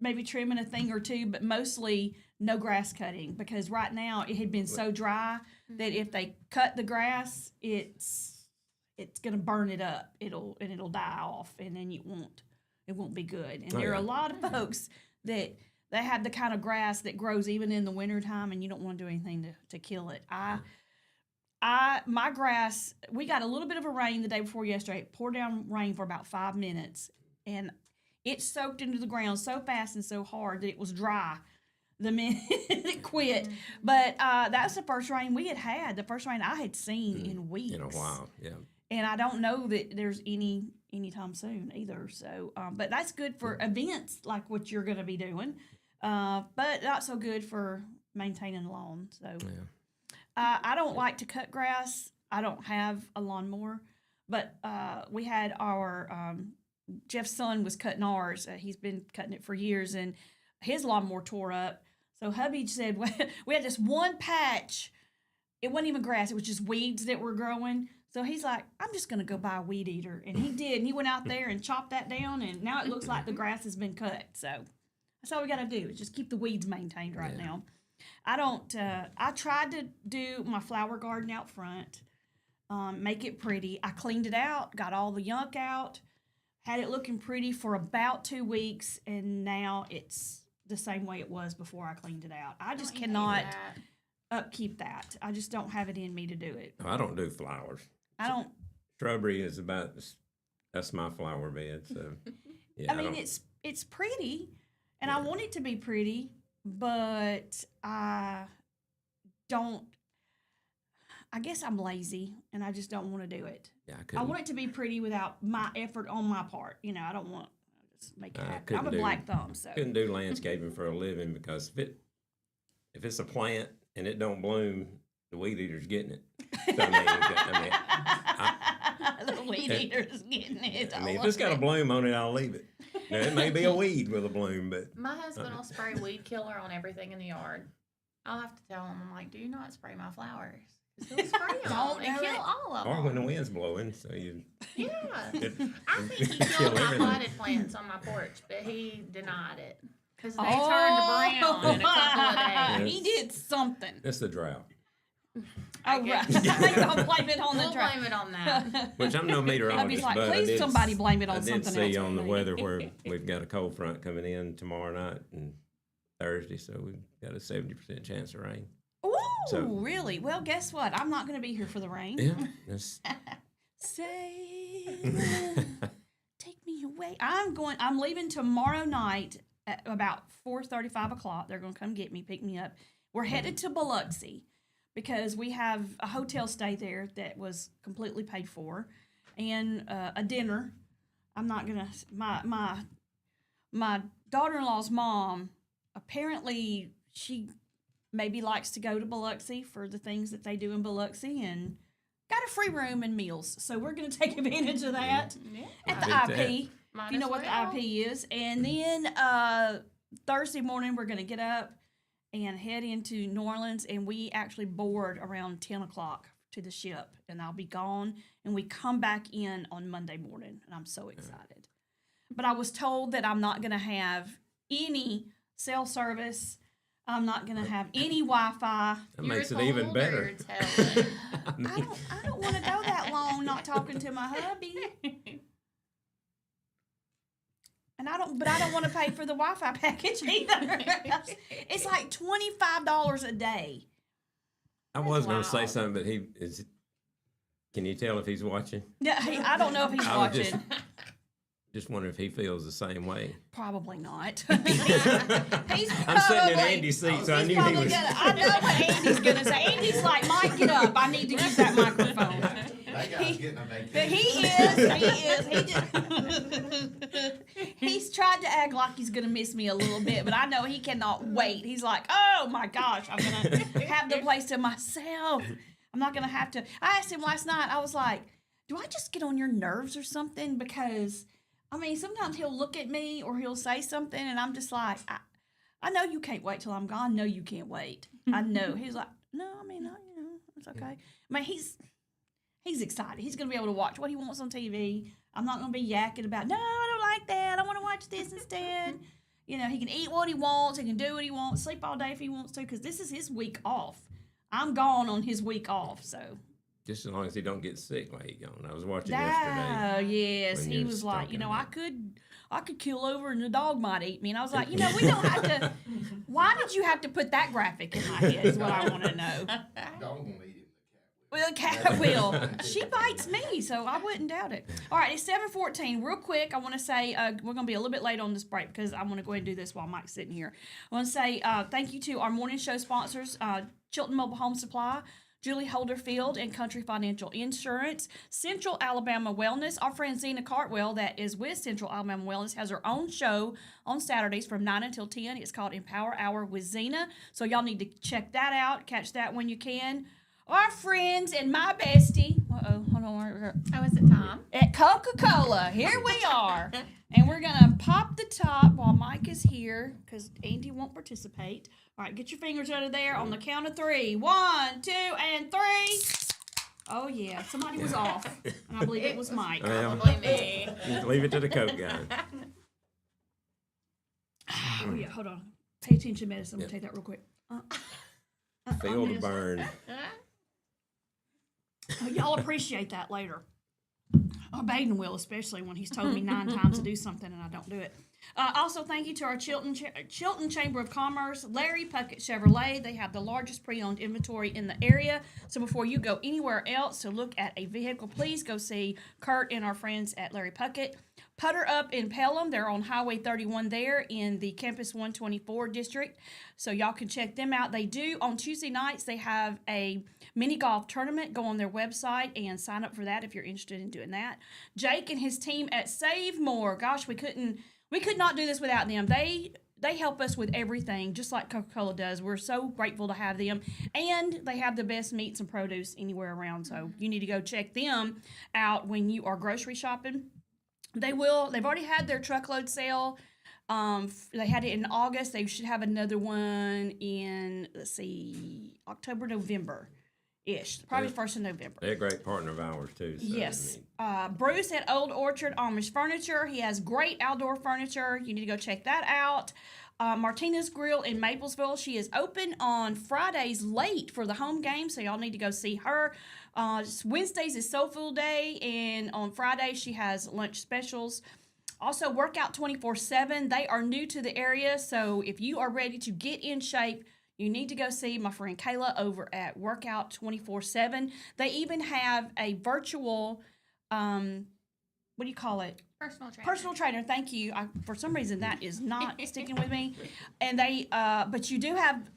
maybe trimming a thing or two, but mostly no grass cutting, because right now it had been so dry that if they cut the grass, it's gonna burn it up. It'll die off, and then it won't be good. And there are a lot of folks that they have the kind of grass that grows even in the wintertime, and you don't want to do anything to kill it. My grass, we got a little bit of a rain the day before yesterday. It poured down rain for about 5 minutes, and it soaked into the ground so fast and so hard that it was dry the minute it quit. But that's the first rain we had, the first rain I had seen in weeks. In a while, yeah. And I don't know that there's anytime soon either. So, but that's good for events like what you're going to be doing, but not so good for maintaining the lawn. So, I don't like to cut grass. I don't have a lawnmower, but we had our Jeff's son was cutting ours. He's been cutting it for years, and his lawnmower tore up. So hubby said we had this one patch. It wasn't even grass. It was just weeds that were growing. So he's like, I'm just going to go buy a weed eater. And he did. And he went out there and chopped that down, and now it looks like the grass has been cut. So that's all we got to do is just keep the weeds maintained right now. I tried to do my flower garden out front, make it pretty. I cleaned it out, got all the yunk out, had it looking pretty for about 2 weeks, and now it's the same way it was before I cleaned it out. I just cannot upkeep that. I just don't have it in me to do it. I don't do flowers. I don't. Shrubbery is that's my flower bed. So, yeah. I mean, it's pretty, and I want it to be pretty, but I don't. I guess I'm lazy, and I just don't want to do it. Yeah, I want it to be pretty without my effort on my part. You know, I don't want to just make it happen. I'm a black thumb, so couldn't do landscaping for a living, because if it's a plant and it don't bloom, the weed eater's getting it. So, the weed eater's getting it. I mean, if it's got a bloom on it, I'll leave it. Now, it may be a weed with a bloom, but my husband will spray weed killer on everything in the yard. I'll have to tell him, I'm like, do not spray my flowers. He'll spray them all and kill all of them. Or when the wind's blowing, so you. Yeah. I think he killed my potted plants on my porch, but he denied it. Because they turned brown in a couple of days. He did something. It's the drought. Oh, right. Don't blame it on the drought. Blame it on that. Which I'm no meteorologist, like, but please somebody blame it on something else. I did see on the weather where we've got a cold front coming in tomorrow night and Thursday, so we've got a 70% chance of rain. Ooh, really? Well, guess what? I'm not going to be here for the rain. Yeah. Say, take me away. I'm leaving tomorrow night at about 4:30, 5 o'clock. They're going to come get me, pick me up. We're headed to Biloxi because we have a hotel stay there that was completely paid for, and a dinner. I'm not going to, my daughter-in-law's mom, apparently she maybe likes to go to Biloxi for the things that they do in Biloxi, and got a free room and meals. So we're going to take advantage of that at the IP. If you know what the IP is. And then Thursday morning, we're going to get up and head into New Orleans, and we actually board around 10 o'clock to the ship, and I'll be gone, and we come back in on Monday morning, and I'm so excited. But I was told that I'm not going to have any cell service. I'm not going to have any Wi-Fi. That makes it even better. I don't want to go that long not talking to my hubby. And I don't want to pay for the Wi-Fi package either. It's like $25 a day. I was going to say something, but can you tell if he's watching? Yeah, I don't know if he's watching. Just wonder if he feels the same way. Probably not. I'm sitting in Andy's seat, so I knew he was. I know what Andy's going to say. Andy's like, Mike, get up. I need to use that microphone. He is. He's tried to act like he's going to miss me a little bit, but I know he cannot wait. He's like, oh, my gosh, I'm going to have the place to myself. I'm not going to have to. I asked him last night, I was like, do I just get on your nerves or something? Because I mean, sometimes he'll look at me or he'll say something, and I'm just like, I know you can't wait till I'm gone. No, you can't wait. I know. He's like, no, I mean, it's okay. I mean, he's excited. He's going to be able to watch what he wants on TV. I'm not going to be yakking about, no, I don't like that. I want to watch this instead. You know, he can eat what he wants. He can do what he wants. Sleep all day if he wants to. Because this is his week off. I'm gone on his week off. So just as long as he don't get sick like he gone. I was watching yesterday. Oh yes, he was like, I could kill over and the dog might eat me. And I was like, we don't have to. Why did you have to put that graphic in my head? Is what I want to know. Dog won't eat him. Well, the cat will. She bites me, so I wouldn't doubt it. All right, it's 7:14. Real quick, I want to say we're going to be a little bit late on this break because I want to go ahead and do this while Mike's sitting here. I want to say thank you to our morning show sponsors, Chilton Mobile Home Supply, Julie Holderfield and Country Financial Insurance, Central Alabama Wellness. Our friend Zena Cartwell, that is with Central Alabama Wellness, has her own show on Saturdays from 9 until 10. It's called Empower Hour with Zena. So y'all need to check that out. Catch that when you can. Our friends and my bestie. Hold on. Oh, is it Tom? At Coca-Cola. Here we are. And we're going to pop the top while Mike is here because Andy won't participate. All right, get your fingers out of there on the count of 3. 1, 2, and 3. Oh, yeah. Somebody was off. And I believe it was Mike. Probably me. Just leave it to the Coke guy. Oh, yeah. Hold on. Pay attention, medicine. I'm going to take that real quick. Feel the burn. Oh, y'all appreciate that later. Oh, Baden will, especially when he's told me 9 times to do something and I don't do it. Also, thank you to our Chilton Chamber of Commerce, Larry Puckett Chevrolet. They have the largest pre-owned inventory in the area. So before you go anywhere else to look at a vehicle, please go see Kurt and our friends at Larry Puckett. Putter Up in Pelham. They're on Highway 31 there in the Campus 124 district. So y'all can check them out. They do, on Tuesday nights, they have a mini golf tournament. Go on their website and sign up for that if you're interested in doing that. Jake and his team at Save More. Gosh, we could not do this without them. They help us with everything, just like Coca-Cola does. We're so grateful to have them. And they have the best meats and produce anywhere around. So you need to go check them out when you are grocery shopping. They've already had their truckload sale. They had it in August. They should have another one in, October, November-ish. Probably 1st of November. They're a great partner of ours, too. So, yes. Bruce at Old Orchard Amish Furniture. He has great outdoor furniture. You need to go check that out. Martina's Grill in Maplesville. She is open on Fridays late for the home game, so y'all need to go see her. Wednesdays is Soul Food Day, and on Fridays she has lunch specials. Also, Workout 24/7. They are new to the area, so if you are ready to get in shape, you need to go see my friend Kayla over at Workout 24/7. They even have a virtual, what do you call it? Personal trainer. Thank you. For some reason, that is not sticking with me. And but you do have,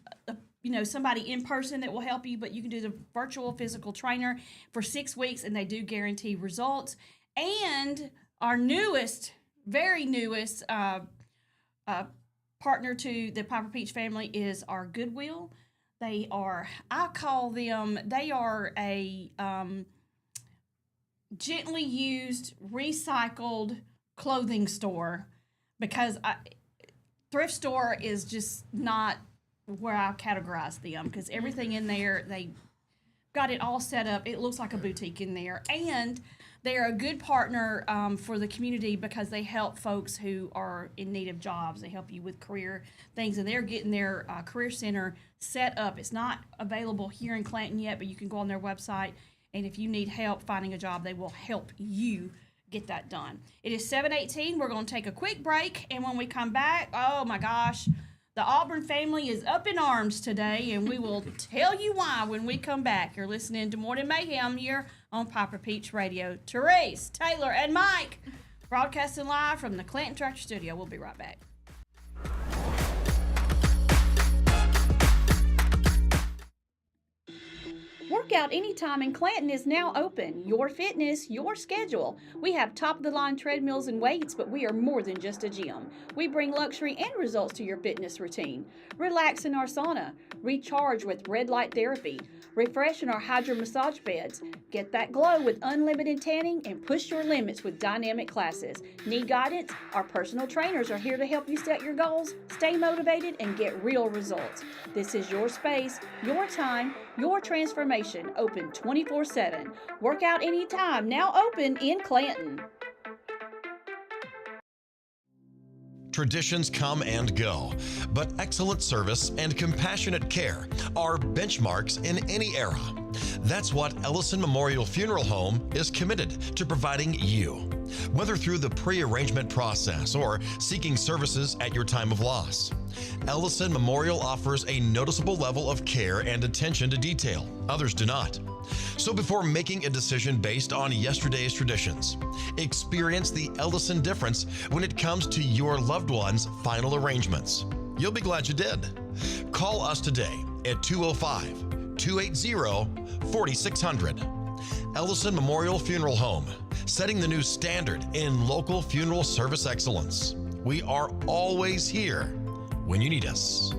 somebody in person that will help you. But you can do the virtual physical trainer for 6 weeks, and they do guarantee results. And our very newest partner to the Piper Peach family is our Goodwill. They are a gently used, recycled clothing store because thrift store is just not where I categorize them because everything in there, they got it all set up. It looks like a boutique in there. And they are a good partner for the community because they help folks who are in need of jobs. They help you with career things, and they're getting their career center set up. It's not available here in Clanton yet, but you can go on their website, and if you need help finding a job, they will help you get that done. It is 7:18. We're going to take a quick break, and when we come back, oh my gosh, the Auburn family is up in arms today, and we will tell you why when we come back. You're listening to Morning Mayhem here on Piper Peach Radio. Therese, Taylor, and Mike broadcasting live from the Clanton Tractor Studio. We'll be right back. Workout Anytime in Clanton is now open. Your fitness, your schedule. We have top-of-the-line treadmills and weights, but we are more than just a gym. We bring luxury and results to your fitness routine. Relax in our sauna. Recharge with red light therapy. Refresh in our hydro massage beds. Get that glow with unlimited tanning and push your limits with dynamic classes. Need guidance? Our personal trainers are here to help you set your goals, stay motivated, and get real results. This is your space, your time, your transformation. Open 24/7. Workout Anytime, now open in Clanton. Traditions come and go, but excellent service and compassionate care are benchmarks in any era. That's what Ellison Memorial Funeral Home is committed to providing you. Whether through the pre-arrangement process or seeking services at your time of loss, Ellison Memorial offers a noticeable level of care and attention to detail. Others do not. So before making a decision based on yesterday's traditions, experience the Ellison difference when it comes to your loved one's final arrangements. You'll be glad you did. Call us today at 205-280-4600. Ellison Memorial Funeral Home, setting the new standard in local funeral service excellence. We are always here when you need us.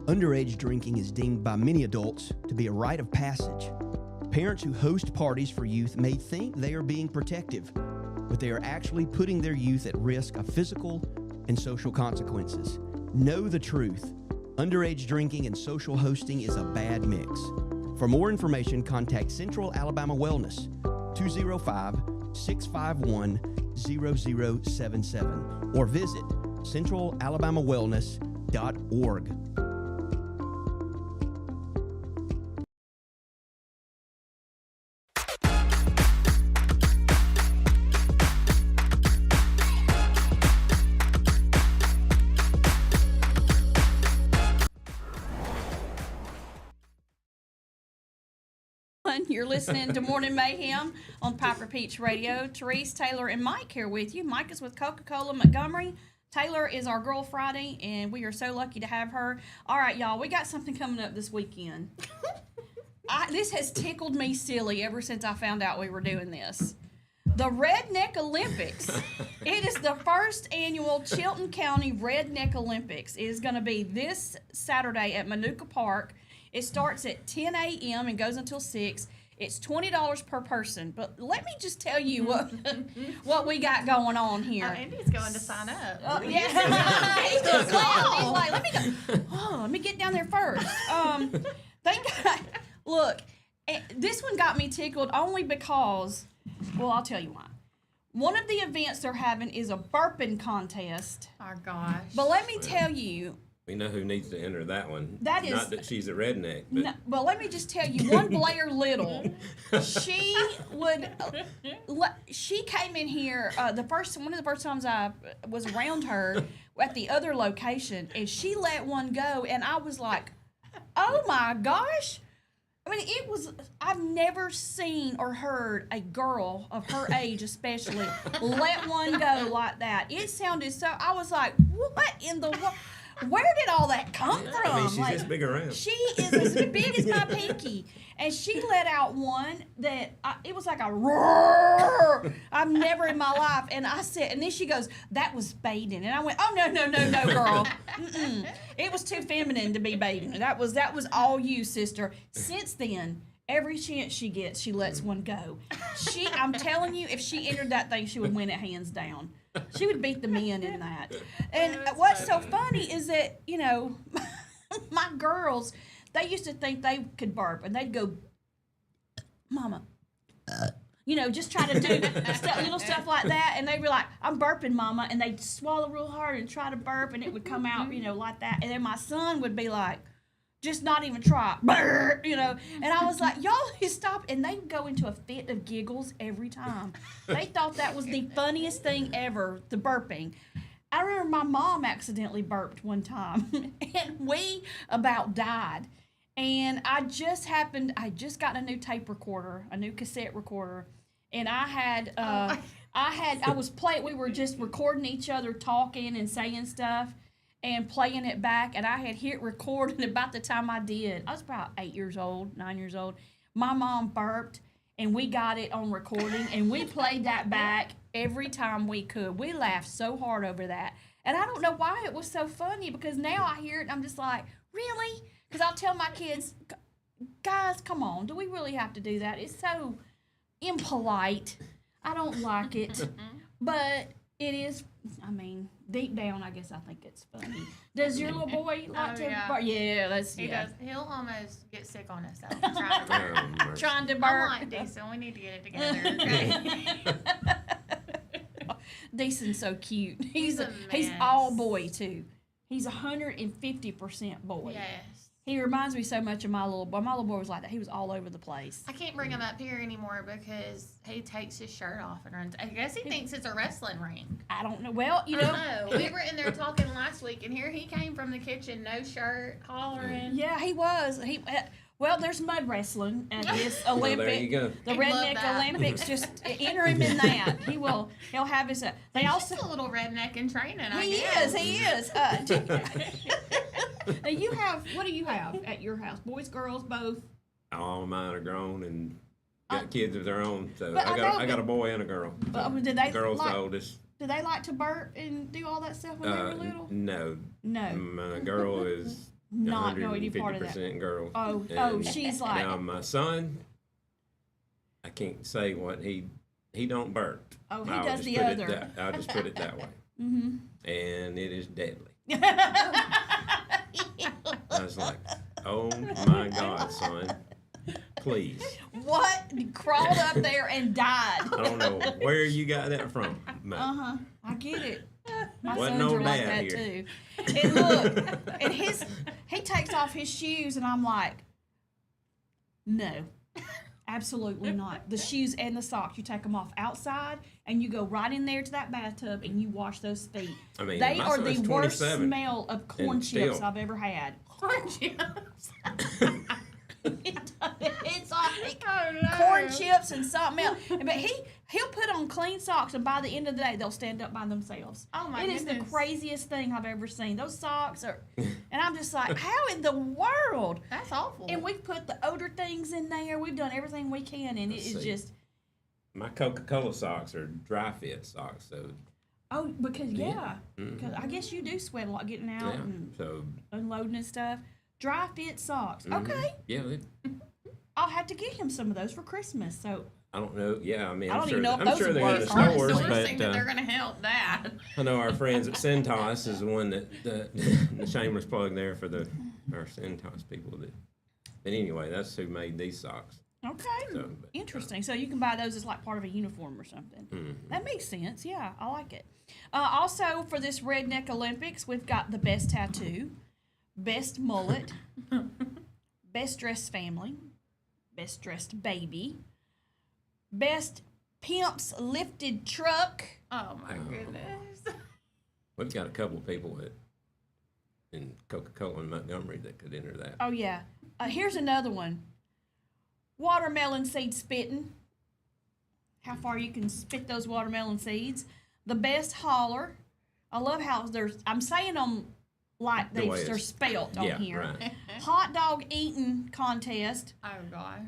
Underage drinking is deemed by many adults to be a rite of passage. Parents who host parties for youth may think they are being protective, but they are actually putting their youth at risk of physical and social consequences. Know the truth. Underage drinking and social hosting is a bad mix. For more information, contact Central Alabama Wellness, 205-651-0077, or visit centralalabamawellness.org. You're listening to Morning Mayhem on Piper Peach Radio. Therese, Taylor, and Mike here with you. Mike is with Coca-Cola Montgomery. Taylor is our Girl Friday, and we are so lucky to have her. All right, y'all, we got something coming up this weekend. This has tickled me silly ever since I found out we were doing this. The Redneck Olympics. It is the first annual Chilton County Redneck Olympics. It is going to be this Saturday at Manuka Park. It starts at 10 a.m. and goes until 6. It's $20 per person. But let me just tell you what we got going on here. Andy's going to sign up. Yeah, he's just He's like, let me go. Oh, let me get down there first. Look, this one got me tickled only because, well, I'll tell you why. One of the events they're having is a burping contest. Oh, gosh. But let me tell you, we know who needs to enter that one. That is not that she's a redneck. But no, well, let me just tell you, one Blair Little, she came in here one of the first times I was around her at the other location, and she let one go, and I was like, oh my gosh. I mean, I've never seen or heard a girl of her age especially let one go like that. It sounded so, I was like, what in the world? Where did all that come from? I mean, she's this big around. She is as big as my pinky. And she let out one that, it was like a roar. I've never in my life. And I said, and then she goes, that was baiting. And I went, oh, no, girl. Mm-mm. It was too feminine to be baiting. That was all you, sister. Since then, every chance she gets, she lets one go. I'm telling you, if she entered that thing, she would win it hands down. She would beat the men in that. And what's so funny is that, my girls, they used to think they could burp, and they'd go, Mama, just try to do little stuff like that. And they'd be like, I'm burping, Mama. And they'd swallow real hard and try to burp, and it would come out, like that. And then my son would be like, just not even try, And I was like, y'all stop. And they go into a fit of giggles every time. They thought that was the funniest thing ever, the burping. I remember my mom accidentally burped one time, and we about died. And I just got a new tape recorder, a new cassette recorder, and we were just recording each other talking and saying stuff and playing it back, and I had hit record, and about the time I did, I was about 9 years old, my mom burped, and we got it on recording, and we played that back every time we could. We laughed so hard over that, and I don't know why it was so funny, because now I hear it, and I'm just like, really? Because I'll tell my kids, guys, come on, do we really have to do that? It's so impolite. I don't like it, but it is, deep down, I guess I think it's funny. Does your little boy like to burp? Yeah, he does. He'll almost get sick on himself trying to burp. I'm like, Decent, we need to get it together. Okay? Deason's so cute. He's a he's mess. all boy too. He's 150% boy. Yes. He reminds me so much of my little boy. My little boy was like that. He was all over the place. I can't bring him up here anymore because he takes his shirt off and runs. I guess he thinks it's a wrestling ring. I don't know. Well, you I know. know. We were in there talking last week, and here he came from the kitchen, no shirt, hollering. Yeah, he was. Well, there's mud wrestling at this Olympic. Well, there you go. The He'd love Redneck that. Olympics. Just enter him in that. He'll have his. They also. He's a little redneck in training, I He guess. is. Now you have. What do you have at your house? Boys, girls, both. All mine are grown and got kids of their own. So But I got a boy and a girl. So Did they girl's like? the oldest. Do they like to burp and do all that stuff when they were little? No. No. My girl is Not know any part of that. 150% girl. Oh, And she's like. now my son, I can't say what he don't burp. Oh, he I'll does just the put other. it I'll just put it that way. Mm-hmm. And it is deadly. I was like, oh my God, son, please. What? Crawled up there and died. I don't know where you got that from, mate. I get it. My Wasn't sons no are like dad that here. too. And look, and he takes off his shoes, and I'm like, no, absolutely not. The shoes and the socks, you take them off outside, and you go right in there to that bathtub, and you wash those feet. I mean, They my are the son's worst 27, smell of corn and chips still. I've ever had. Corn chips. It's like Oh, no. corn chips and something else. But he'll put on clean socks, and by the end of the day, they'll stand up by themselves. Oh, my It is the goodness. craziest thing I've ever seen. Those socks are, and I'm just like, how in the world? That's awful. And we've put the odor things in there. We've done everything we can, and it Let's is see. just, My Coca-Cola socks are dry fit socks, so because because I guess you do sweat a lot getting out yeah. and So unloading and stuff. Dry fit socks. Okay, yeah, I'll have to get him some of those for Christmas. So I don't know. Yeah, I mean, I I'm don't sure, even know if I'm those sure would they're in the work. Aren't stores, sourcing that but they're going to help that. I know our friends at Centos is the one that the shameless plug there for our Centos people that. But anyway, that's who made these socks. okay, So, but, interesting. So you can buy those as like part of a uniform or something. Mhm. That makes sense. Yeah, I like it. Also, for this Redneck Olympics, we've got the best tattoo, best mullet, best dressed family, best dressed baby, best pimp's lifted truck. Oh, my Oh. goodness. We've got a couple of people in Coca-Cola in Montgomery that could enter that. Oh, yeah. Here's another one. Watermelon seed spitting. How far you can spit those watermelon seeds. The best holler. I love how I'm saying them like The way they're it's- spelt on Yeah, here. right. Hot dog eating contest. Oh, gosh.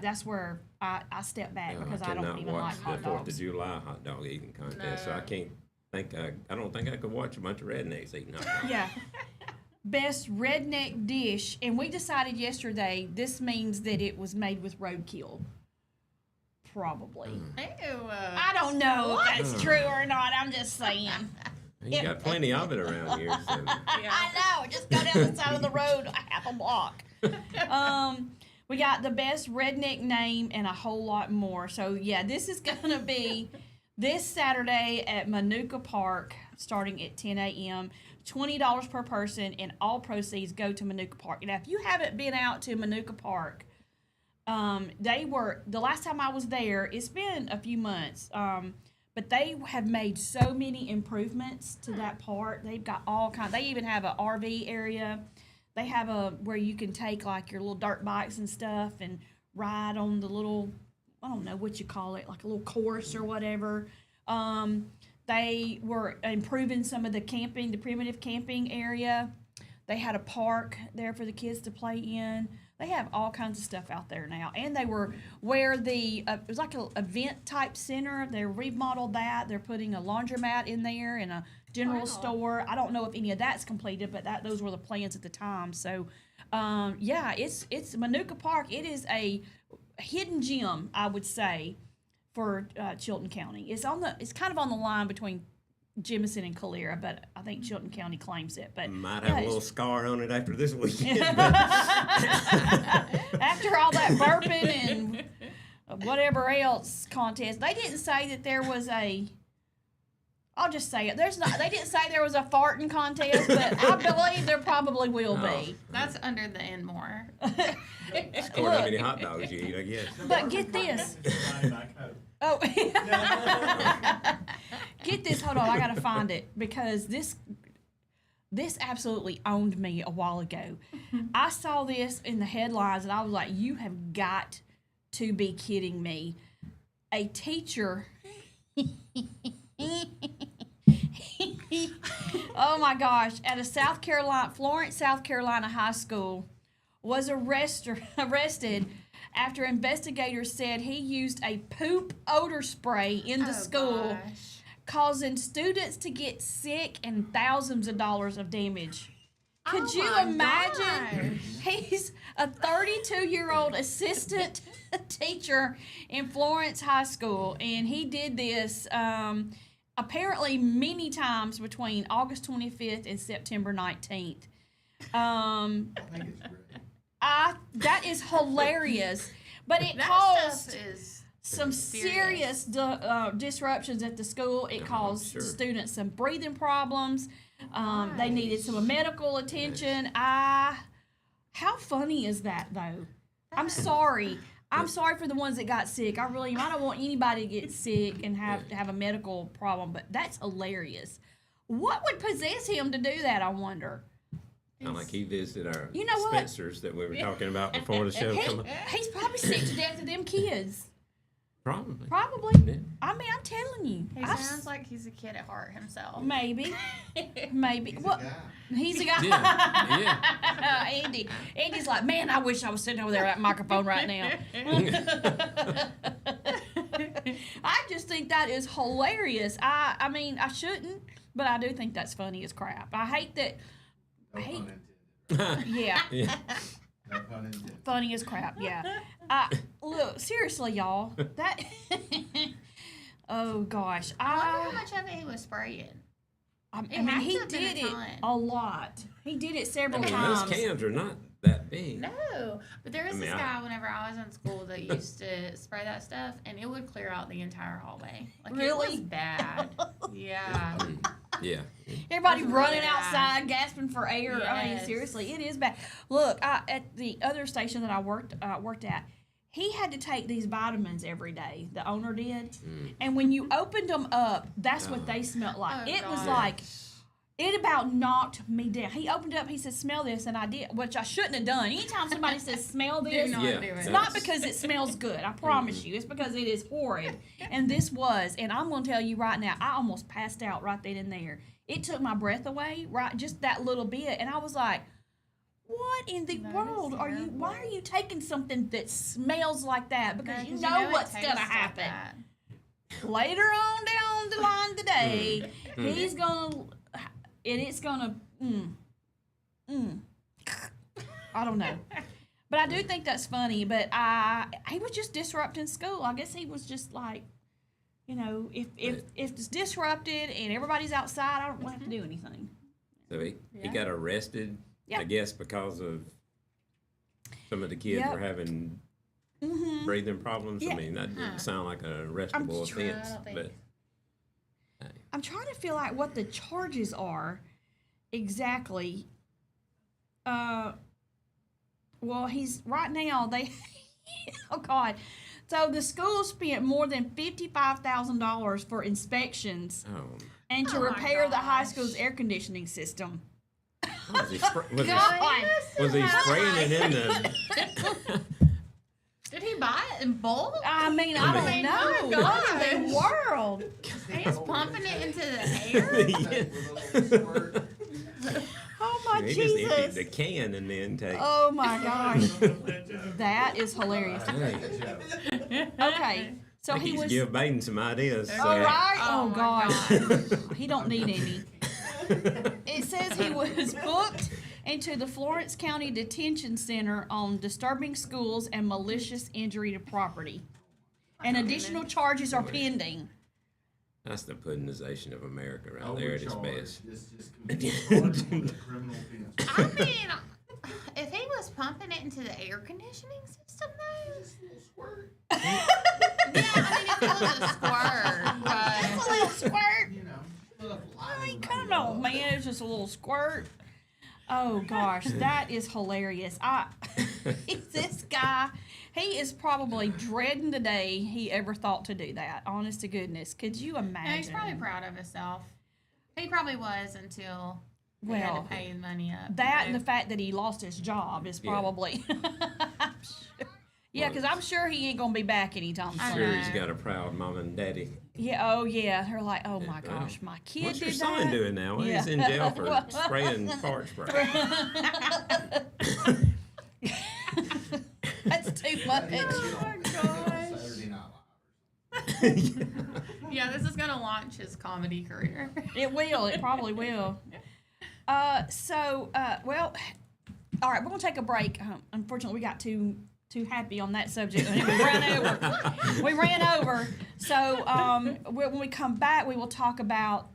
That's where I step back because I don't cannot even watch like the hot 4th of dogs. July hot dog eating contest, so I No. can't think. I don't think I could watch a bunch of rednecks eating hot dogs. Yeah. Best redneck dish, and we decided yesterday this means that it was made with roadkill. Probably. Ew. I don't know if that's true or not. I'm just saying. You got plenty of it around here. So. I know. Just go down the side of the road a half a block. We got the best redneck name and a whole lot more. So yeah, this is gonna be this Saturday at Manuka Park, starting at 10 a.m. $20 per person, and all proceeds go to Manuka Park. Now, if you haven't been out to Manuka Park, the last time I was there, it's been a few months, but they have made so many improvements to that park. They've got all kinds. They even have an RV area. They have where you can take like your little dirt bikes and stuff and ride on the little, I don't know what you call it, like a little course or whatever. They were improving some of the camping, the primitive camping area. They had a park there for the kids to play in. They have all kinds of stuff out there now. And they were where it was like an event type center. They remodeled that. They're putting a laundromat in there and a general store. I don't know if any of that's completed, but those were the plans at the time. So, yeah, it's Manuka Park. It is a hidden gem, I would say, for Chilton County. It's kind of on the line between Jemison and Calera, but I think Chilton County claims it. But Might yeah, have a little scar on it after this weekend. but- after all that burping and whatever else contest, they didn't say that there was a I'll just say it. There's not. They didn't say there was a farting contest, but I believe there probably will be. That's under the end more. Or how many hot dogs you eat, I guess. But get this. Oh, get this. Hold on, I gotta find it because this absolutely owned me a while ago. I saw this in the headlines and I was like, "You have got to be kidding me!" A teacher. Oh my gosh! At a Florence, South Carolina high school, was arrested after investigators said he used a poop odor spray in the school, causing students to get sick and thousands of dollars of damage. Could you imagine? He's a 32-year-old assistant teacher in Florence High School, and he did this apparently many times between August 25th and September 19th. That is hilarious, but it caused some serious disruptions at the school. It caused students some breathing problems. They needed some medical attention. How funny is that, though? I'm sorry. I'm sorry for the ones that got sick. I really am. I don't want anybody to get sick and have to have a medical problem, but that's hilarious. What would possess him to do that, I wonder? Kind of like he visited our You know what? Spencers that we were talking about before the show. He's probably sick to death of them kids. Probably. Probably. I mean, I'm telling you. He sounds like he's a kid at heart himself. Maybe. Well, he's a guy. Yeah. Andy's like, man, I wish I was sitting over there at that microphone right now. I just think that is hilarious. I mean, I shouldn't, but I do think that's funny as crap. I hate that. No pun intended. Yeah. No pun intended. Funny as crap, yeah. Look, seriously, y'all. That. Oh gosh. I wonder how much of it he was spraying. I mean, he did it a lot. He did it several times. Those cans are not that big. No, but there was this guy whenever I was in school that used to spray that stuff, and it would clear out the entire hallway. Like, really? It was bad. Yeah. Yeah. Everybody Really running bad. outside, gasping for air. Yes. I mean, seriously, it is bad. Look, at the other station that I worked at, he had to take these vitamins every day. The owner did, and when you opened them up, that's what they smelled like. Oh, It was God. like. It about knocked me down. He opened up, he said, smell this, and I did, which I shouldn't have done. Anytime somebody says, smell this, Do not do it. it's not because it smells good, I promise you. It's because it is horrid. And this was, and I'm going to tell you right now, I almost passed out right then and there. It took my breath away, right, just that little bit, and I was like, what in the world are you, why are you taking something that smells like that? Because you know what's going to happen. Later on down the line today, he's going to... And it's gonna, I don't know. But I do think that's funny. But he was just disrupting school. I guess he was just like, you know, if it's disrupted and everybody's outside, I don't have to do anything. So he got arrested, I guess, because of some of the kids were having breathing problems. I mean, that didn't sound like an arrestable offense. But I'm trying to feel like what the charges are exactly. Well, he's right now. Oh God. So the school spent more than $55,000 for inspections and to repair the high school's air conditioning system. was he spraying it in the? Did he buy it in bulk? I mean, I don't know. What in the world? He's pumping it into the air? Oh my He Jesus. just emptied the can in the intake. Oh my gosh. That is hilarious. Okay. So he was give Baden some ideas. all right. Oh, Oh my gosh. He don't need any. It says he was booked into the Florence County Detention Center on disturbing schools and malicious injury to property. And additional charges are pending. That's the puddinization of America right there at its best. Just criminal offense. I mean, if he was pumping it into the air conditioning system, though. Just a little squirt. Yeah, I mean, if it was a squirt, Just a but little squirt. You know. Oh man, it's just a little squirt. Oh gosh, that is hilarious. This guy, he is probably dreading the day he ever thought to do that. Honest to goodness, could you imagine? Yeah, he's probably proud of himself. He probably was until he had to pay the money up. That and the fact that he lost his job is probably. Yeah, because I'm sure he ain't gonna be back anytime soon. I'm sure he's got a proud mom and daddy. Yeah, oh yeah. They're like, oh my gosh, my kid What's did your son that? doing now? Well, he's in jail for spraying fart spray. That's too much. Oh my gosh. Saturday Night Live. Yeah, this is going to launch his comedy career. It will. It probably will. Well, all right, we're going to take a break. Unfortunately, we got too happy on that subject. And we ran over. So when we come back, we will talk about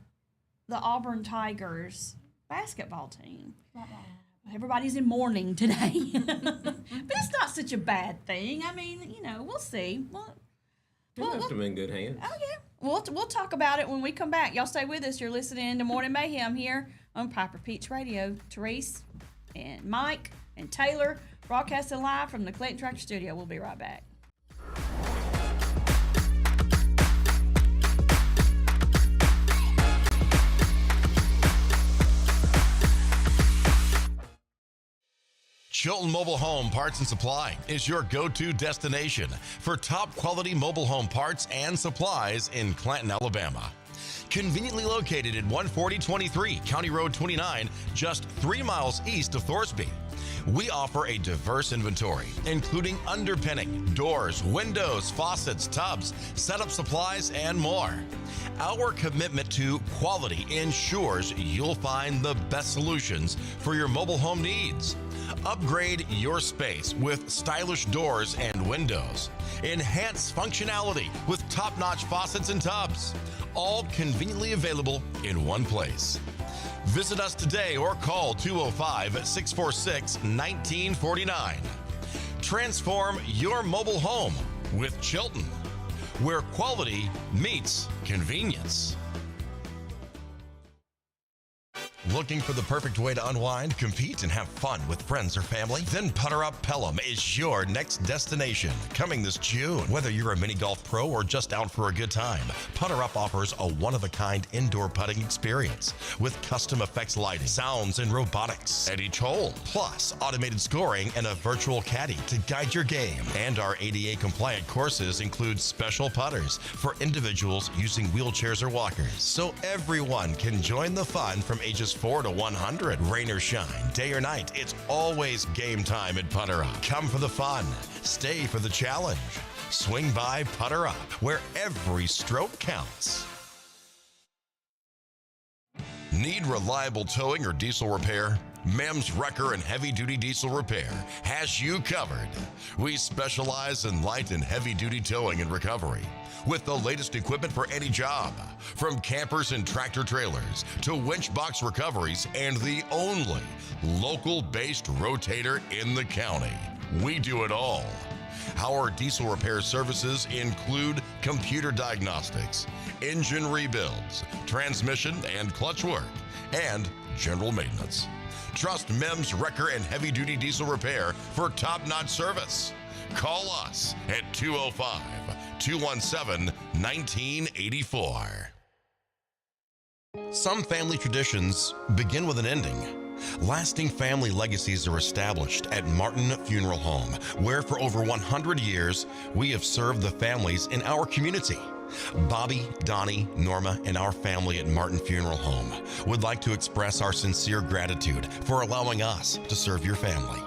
the Auburn Tigers basketball team. Everybody's in mourning today. But it's not such a bad thing. I mean, we'll see. He left them in good hands. Oh, yeah. We'll talk about it when we come back. Y'all stay with us. You're listening to Morning Mayhem here on Piper Peach Radio. Therese and Mike and Taylor broadcasting live from the Clayton Tractor Studio. We'll be right back. Chilton Mobile Home Parts and Supply is your go-to destination for top quality mobile home parts and supplies in Clanton, Alabama. Conveniently located at 14023 County Road 29, just 3 miles east of Thorsby. We offer a diverse inventory, including underpinning, doors, windows, faucets, tubs, setup supplies, and more. Our commitment to quality ensures you'll find the best solutions for your mobile home needs. Upgrade your space with stylish doors and windows. Enhance functionality with top-notch faucets and tubs. All conveniently available in one place. Visit us today or call 205-646-1949. Transform your mobile home with Chilton, where quality meets convenience. Looking for the perfect way to unwind, compete, and have fun with friends or family? Then Putter Up Pelham is your next destination. Coming this June. Whether you're a mini golf pro or just out for a good time, Putter Up offers a one-of-a-kind indoor putting experience with custom effects lighting, sounds, and robotics at each hole. Plus, automated scoring and a virtual caddy to guide your game. And our ADA-compliant courses include special putters for individuals using wheelchairs or walkers. So everyone can join the fun from ages 4 to 100. Rain or shine, day or night, it's always game time at Putter Up. Come for the fun, stay for the challenge. Swing by Putter Up, where every stroke counts. Need reliable towing or diesel repair? Mem's Wrecker and Heavy Duty Diesel Repair has you covered. We specialize in light and heavy duty towing and recovery with the latest equipment for any job, from campers and tractor trailers to winch box recoveries and the only local-based rotator in the county. We do it all. Our diesel repair services include computer diagnostics, engine rebuilds, transmission and clutch work, and general maintenance. Trust Mem's Wrecker and Heavy Duty Diesel Repair for top-notch service. Call us at 205-217-1984. Some family traditions begin with an ending. Lasting family legacies are established at Martin Funeral Home, where for over 100 years, we have served the families in our community. Bobby, Donnie, Norma, and our family at Martin Funeral Home would like to express our sincere gratitude for allowing us to serve your family.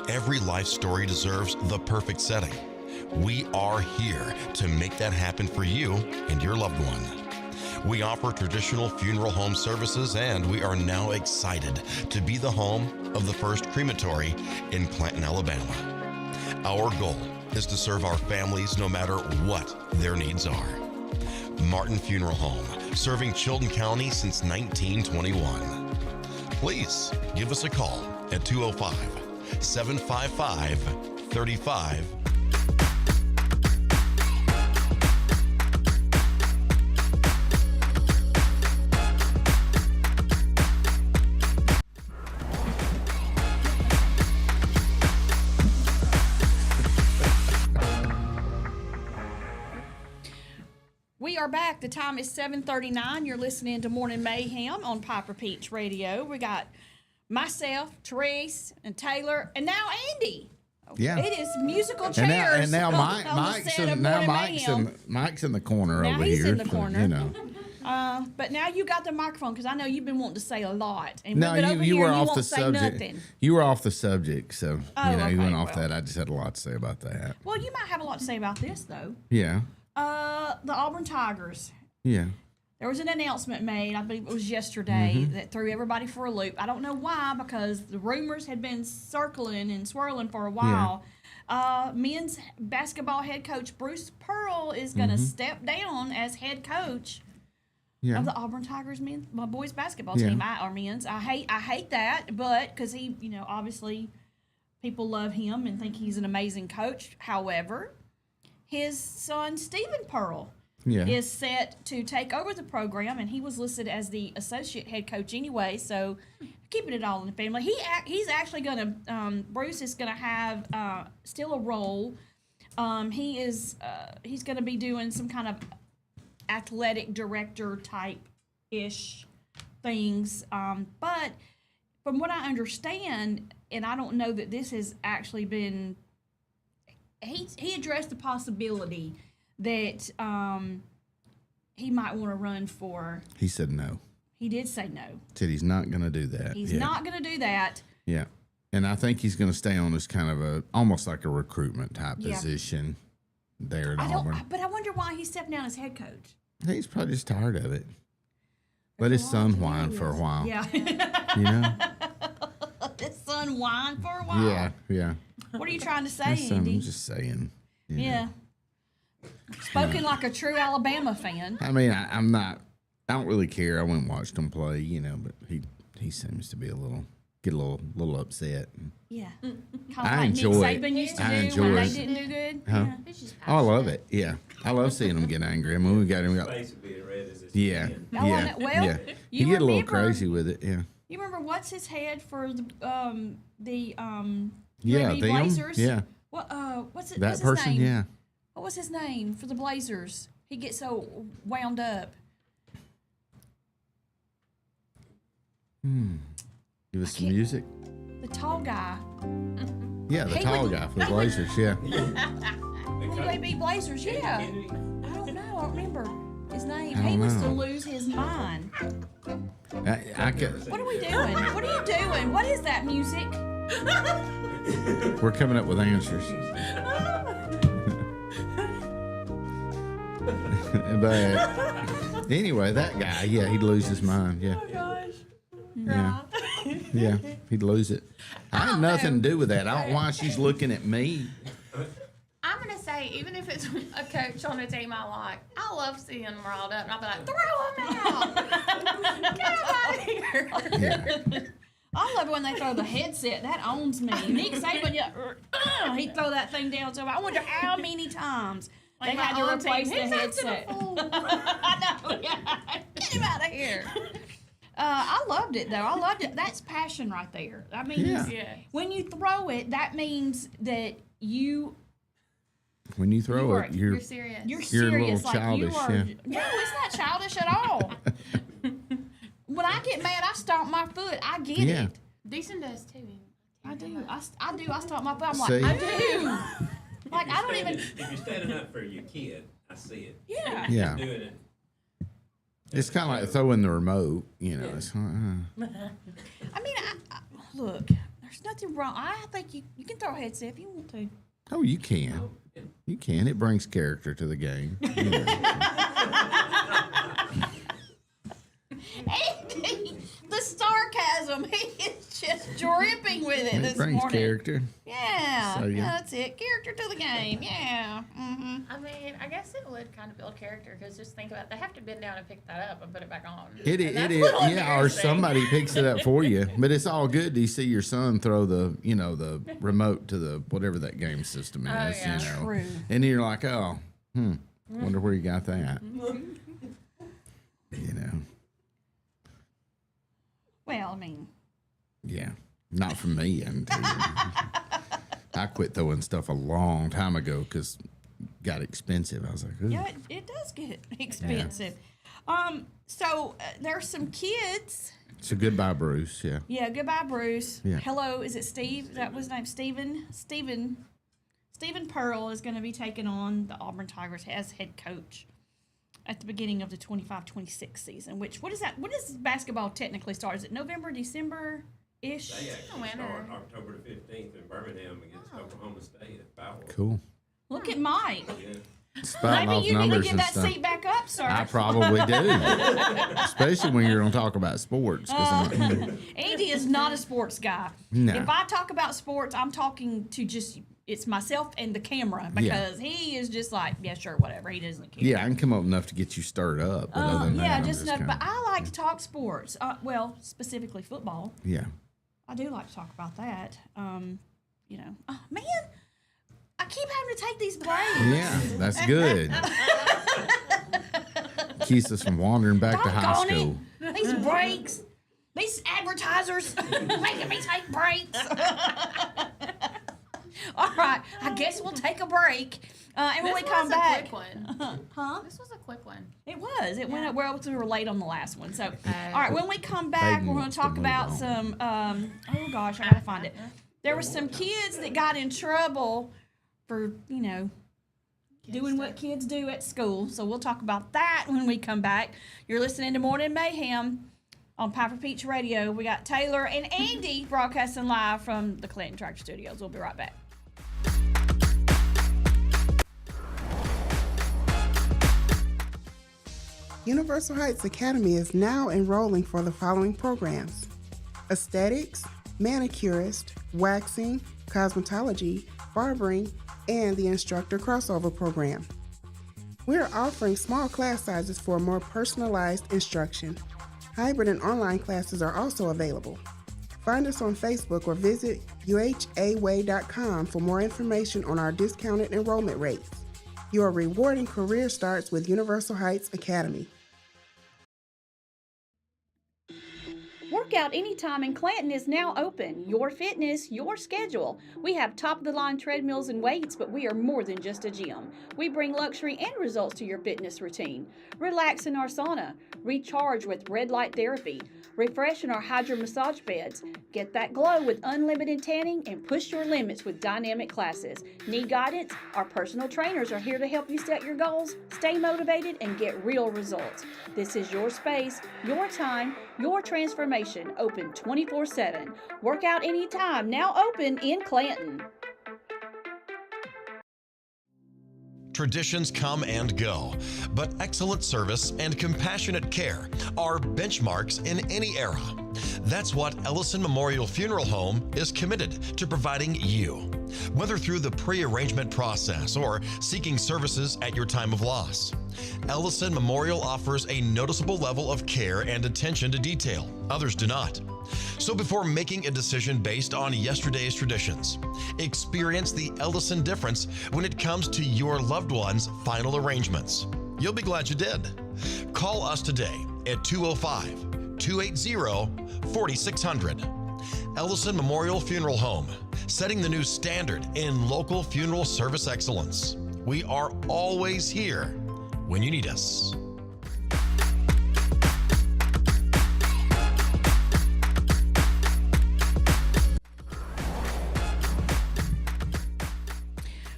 Every life story deserves the perfect setting. We are here to make that happen for you and your loved one. We offer traditional funeral home services, and we are now excited to be the home of the first crematory in Clanton, Alabama. Our goal is to serve our families no matter what their needs are. Martin Funeral Home, serving Chilton County since 1921. Please give us a call at 205-755-35. are back. The time is 7:39. You're listening to Morning Mayhem on Piper Peach Radio. We got myself, Therese, and Taylor, and now Andy. Yeah. It is musical chairs. And now Mike's in the corner now over he's here. in the corner. You know. But now you got the microphone because I know you've been wanting to say a lot. And No, you were off the subject. Nothing. You were off the subject, so you okay, went off that. I just had a lot to say about that. Well, you might have a lot to say about this though. Yeah. The Auburn Tigers. Yeah. There was an announcement made, I believe it was yesterday, that threw everybody for a loop. I don't know why, because the rumors had been circling and swirling for a while. Men's basketball head coach Bruce Pearl is going to step down as head coach of the Auburn Tigers boys basketball team, or men's. I hate that, but because he, obviously people love him and think he's an amazing coach. However, his son Stephen Pearl is set to take over the program, and he was listed as the associate head coach anyway. So, keeping it all in the family. He's actually going to Bruce is going to have still a role. He's going to be doing some kind of athletic director type ish things. But from what I understand, and I don't know that this has actually been. He addressed the possibility that he might want to run for. He said no. He did say no. Said he's not going to do that. He's not going to do that. Yeah, and I think he's going to stay on as kind of almost like a recruitment type position there at Auburn. But I wonder why he's stepping down as head coach. He's probably just tired of it. Let his son whine for a while. Yeah. His son whine for a while. Yeah. What are you trying to say, I'm Andy? just saying. Yeah. Spoken like a true Alabama fan. I mean, I'm not. I don't really care. I went and watched him play, but he seems to be get a little upset. Yeah. I enjoy it. Nick Saban used to I do enjoy when it. they didn't do good. Huh? Yeah. Oh, I love it. Yeah, I love seeing him get angry. I mean, we got him. Face would be as red as his Yeah, skin. yeah, Well, yeah. you He get a little remember- crazy with it. Yeah. You remember what's his head for the Yeah, UAB them. Blazers? Yeah. What's That his person. name? Yeah. What was his name for the Blazers? He gets so wound up. Give us some music. The tall guy. Yeah, the He tall would- guy for the Blazers. Yeah. UAB Blazers, yeah. I don't know. I don't remember his name. I He don't was to know. lose his mind. I could. What are we doing? What are you doing? What is that music? We're coming up with answers. But anyway, that guy, he'd lose his mind. Yeah. Oh gosh. Yeah. Yeah, he'd lose it. I had nothing to do with that. I don't know why she's looking at me. I'm going to say, even if it's a coach on a team I like, I love seeing them riled up. And I'll be like, throw him out. Get him out of here. Yeah. I love it when they throw the headset. That owns me. Nick Saban, he'd throw that thing down. So I wonder how many times they Like had my to own replace team. the He's acting a headset. fool. I know. Yeah. Get him out of here. I loved it though. I loved it. That's passion right there. I mean, Yeah. Yeah. when you throw it, that means that you When you throw You are- it, you're You're serious. you're You're a serious. little childish, you are. yeah. No, it's not childish at all. When I get mad, I stomp my foot. I get Yeah. it. Decent does too. I do. I do. I stomp my foot. I'm like, See? I do. Like I don't even. If you're standing up for your kid, I see it. Yeah. Yeah. Doing it. It's kind of like throwing the remote, It's, I mean, look. There's nothing wrong. I think you can throw a headset if you want to. oh, you can. You can. It brings character to the game. Andy, the sarcasm, he is just dripping with it It this brings morning. character. Yeah, So, yeah. that's it. Character to the game. Yeah. Mm-hmm. I mean, I guess it would kind of build character because just think about it. They have to bend down and pick that up and put it back on. It And that's is, a little or embarrassing. somebody picks it up for you. But it's all good. Do you see your son throw the remote to the whatever that game system is? Oh, yeah. True. And then you're like, oh, wonder where you got that. Well, I mean, Yeah, not from me. I quit throwing stuff a long time ago because got expensive. I was like, ooh. Yeah, it does get expensive. So there's some kids. So goodbye, Bruce. Yeah. Yeah, goodbye, Bruce. Yeah. Hello, is it Steve? Is that was his name? Stephen Pearl is going to be taking on the Auburn Tigers as head coach at the beginning of the 25-26 season. What is that? When does basketball technically start? Is it November, December-ish? They actually start October the 15th in Birmingham against Oklahoma State at Bauer. Cool. Look at Mike. Yeah. Maybe you need to get that seat back up, sir. I probably do, especially when you're going to talk about sports. Andy is not a sports guy. No. If I talk about sports, I'm talking to it's myself and the camera because he is just like, yeah, sure, whatever. He doesn't care. Yeah, I can come up enough to get you stirred up. But other than that, just enough. But I like to talk sports. Well, specifically football. Yeah. I do like to talk about that. You know, oh man, I keep having to take these breaks. Yeah, that's good. Keeps us from wandering back to high school. These breaks, these advertisers making me take breaks. All right, I guess we'll take a break. And when we come back, this was a quick one. Huh? This was a quick one. It was. It went up. Well, we were late on the last one. So, all right, when we come back, we're going to talk about some. Oh gosh, I gotta find it. There were some kids that got in trouble for doing what kids do at school. So we'll talk about that when we come back. You're listening to Morning Mayhem on Piper Peach Radio. We got Taylor and Andy broadcasting live from the Clinton Tractor Studios. We'll be right back. Universal Heights Academy is now enrolling for the following programs: aesthetics, manicurist, waxing, cosmetology, barbering, and the instructor crossover program. We're offering small class sizes for more personalized instruction. Hybrid and online classes are also available. Find us on Facebook or visit uhaway.com for more information on our discounted enrollment rates. Your rewarding career starts with Universal Heights Academy. Workout Anytime in Clanton is now open. Your fitness, your schedule. We have top-of-the-line treadmills and weights, but we are more than just a gym. We bring luxury and results to your fitness routine. Relax in our sauna. Recharge with red light therapy. Refresh in our hydro massage beds. Get that glow with unlimited tanning and push your limits with dynamic classes. Need guidance? Our personal trainers are here to help you set your goals, stay motivated, and get real results. This is your space, your time, your transformation. Open 24/7. Workout Anytime, now open in Clanton. Traditions come and go, but excellent service and compassionate care are benchmarks in any era. That's what Ellison Memorial Funeral Home is committed to providing you. Whether through the pre-arrangement process or seeking services at your time of loss, Ellison Memorial offers a noticeable level of care and attention to detail. Others do not. So before making a decision based on yesterday's traditions, experience the Ellison difference when it comes to your loved one's final arrangements. You'll be glad you did. Call us today at 205-280-4600. Ellison Memorial Funeral Home, setting the new standard in local funeral service excellence. We are always here when you need us.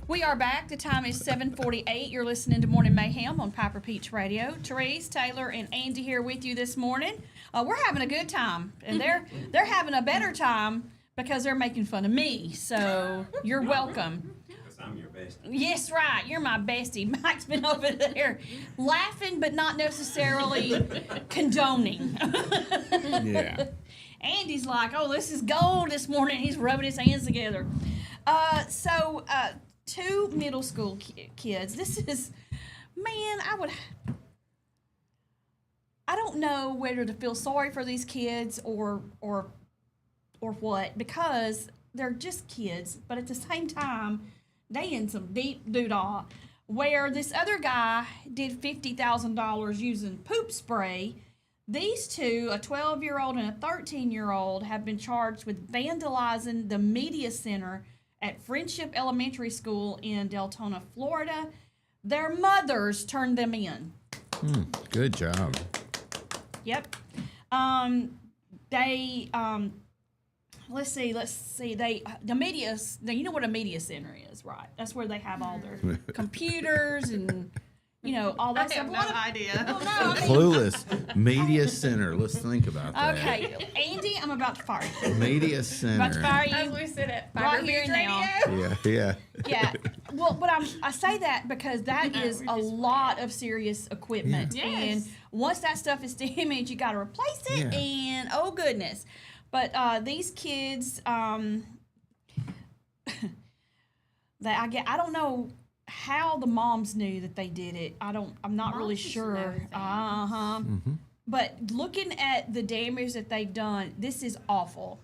We are back. The time is 7:48. You're listening to Morning Mayhem on Piper Peach Radio. Therese, Taylor, and Andy here with you this morning. We're having a good time, and they're having a better time because they're making fun of me. So you're welcome. Because I'm your bestie. Yes, right. You're my bestie. Mike's been over there laughing, but not necessarily condoning. Yeah. Andy's like, oh, this is gold this morning. He's rubbing his hands together. Two middle school kids. This is, man, I don't know whether to feel sorry for these kids or what, because they're just kids, but at the same time, they in some deep doodah, where this other guy did $50,000 using poop spray. These two, a 12-year-old and a 13-year-old, have been charged with vandalizing the media center at Friendship Elementary School in Deltona, Florida. their mothers turned them in. Good job. Yep. They let's see. The media. You know what a media center is, right? That's where they have all their computers and all that stuff. I have no idea. Well, no, Clueless Media Center. Let's think about that. Okay, Andy, I'm about to fire you. Media Center. About to fire As you. we sit at Right Fiber here Beach now. Radio. Yeah. Yeah. Well, but I say that because that is a lot of serious equipment. Yeah. And Yes. once that stuff is damaged, you got to replace it. Yeah. And oh, goodness. But these kids, I don't know how the moms knew that they did it. I'm not Moms really just sure. know things. But looking at the damage that they've done, this is awful.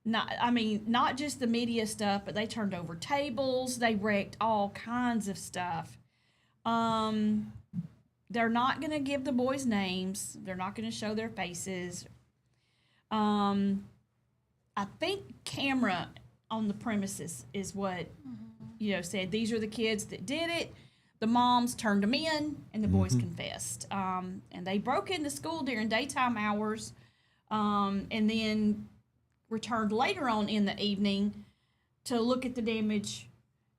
Not just the media stuff, but they turned over tables. They wrecked all kinds of stuff. They're not going to give the boys names. They're not going to show their faces. I think camera on the premises is what said these are the kids that did it. The moms turned them in, and the boys confessed. And they broke into school during daytime hours, and then returned later on in the evening to look at the damage,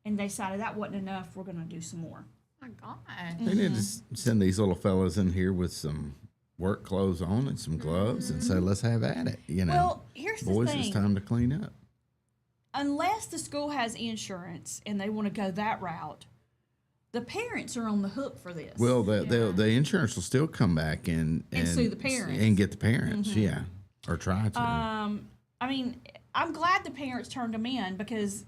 and they decided that wasn't enough. We're going to do some more. Oh my God. They need to send these little fellas in here with some work clothes on and some gloves and say, let's have at it. Well, here's the boys, thing. it's time to clean up. Unless the school has insurance and they want to go that route, the parents are on the hook for this. Well, the insurance will still come back and sue the parents. and get the parents, or try to. I'm glad the parents turned them in because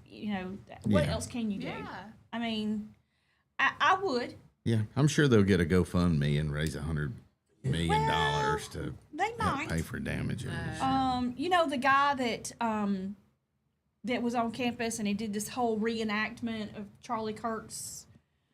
what Yeah. else can you do? Yeah. I would. Yeah, I'm sure they'll get a GoFundMe and raise $100 million to They might. pay for damages. The guy that was on campus and he did this whole reenactment of Charlie Kirk's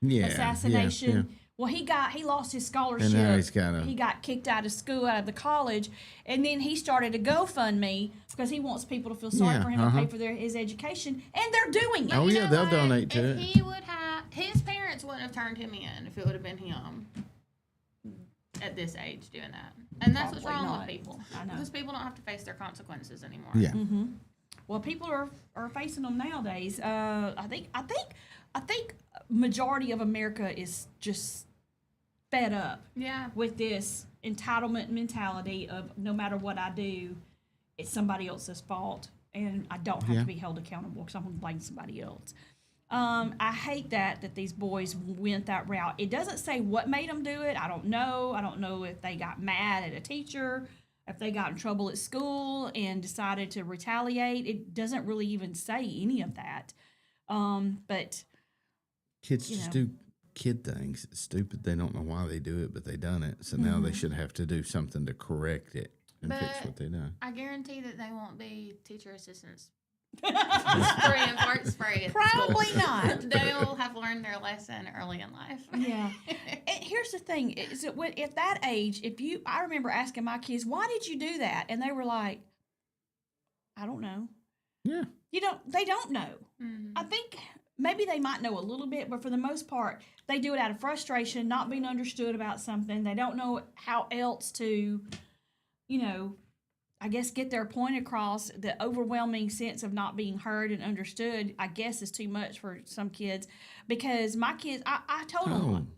assassination. Yeah. Well, he lost his scholarship. And now he got kicked out of school, out of the college, and then he started a GoFundMe because he wants people to feel sorry for him and pay for his education, and they're doing it. Oh, You yeah, know they'll what? donate to If it. he would have, his parents wouldn't have turned him in if it would have been him at this age doing that. And that's what's Probably wrong not. with people. I know. Because people don't have to face their consequences anymore. Yeah. Well, people are facing them nowadays. I think majority of America is just fed up Yeah. with this entitlement mentality of no matter what I do, it's somebody else's fault, and I don't have to be held accountable because I'm going to blame somebody else. I hate that these boys went that route. It doesn't say what made them do it. I don't know. I don't know if they got mad at a teacher, if they got in trouble at school and decided to retaliate. It doesn't really even say any of that. But Kids just do kid things. It's stupid. They don't know why they do it, but they done it. So now they should have to do something to correct it and fix what they done. I guarantee that they won't be teacher assistants spraying fart spray at Probably school. not. They'll have learned their lesson early in life. Yeah. And here's the thing: is that at that age, I remember asking my kids, "Why did you do that?" And they were like, "I don't know." Yeah. They don't know. I think maybe they might know a little bit, but for the most part, they do it out of frustration, not being understood about something. They don't know how else to, I guess, get their point across. The overwhelming sense of not being heard and understood, I guess, is too much for some kids. Because my kids, I told them,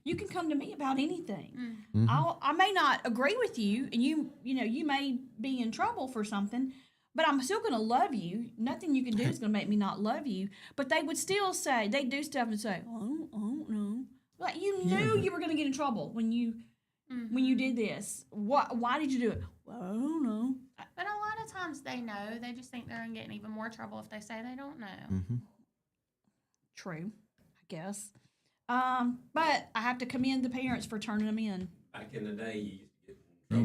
you can come to me about anything. I may not agree with you, and you may be in trouble for something, but I'm still going to love you. Nothing you can do is going to make me not love you. But they would still say, they do stuff and say, I don't know. Like, you knew you were going to get in trouble when you did this. Why did you do it? Well, I don't know. But a lot of times they know. They just think they're going to get in even more trouble if they say they don't know. True, I guess. But I have to commend the parents for turning them in. Back in the day, you used to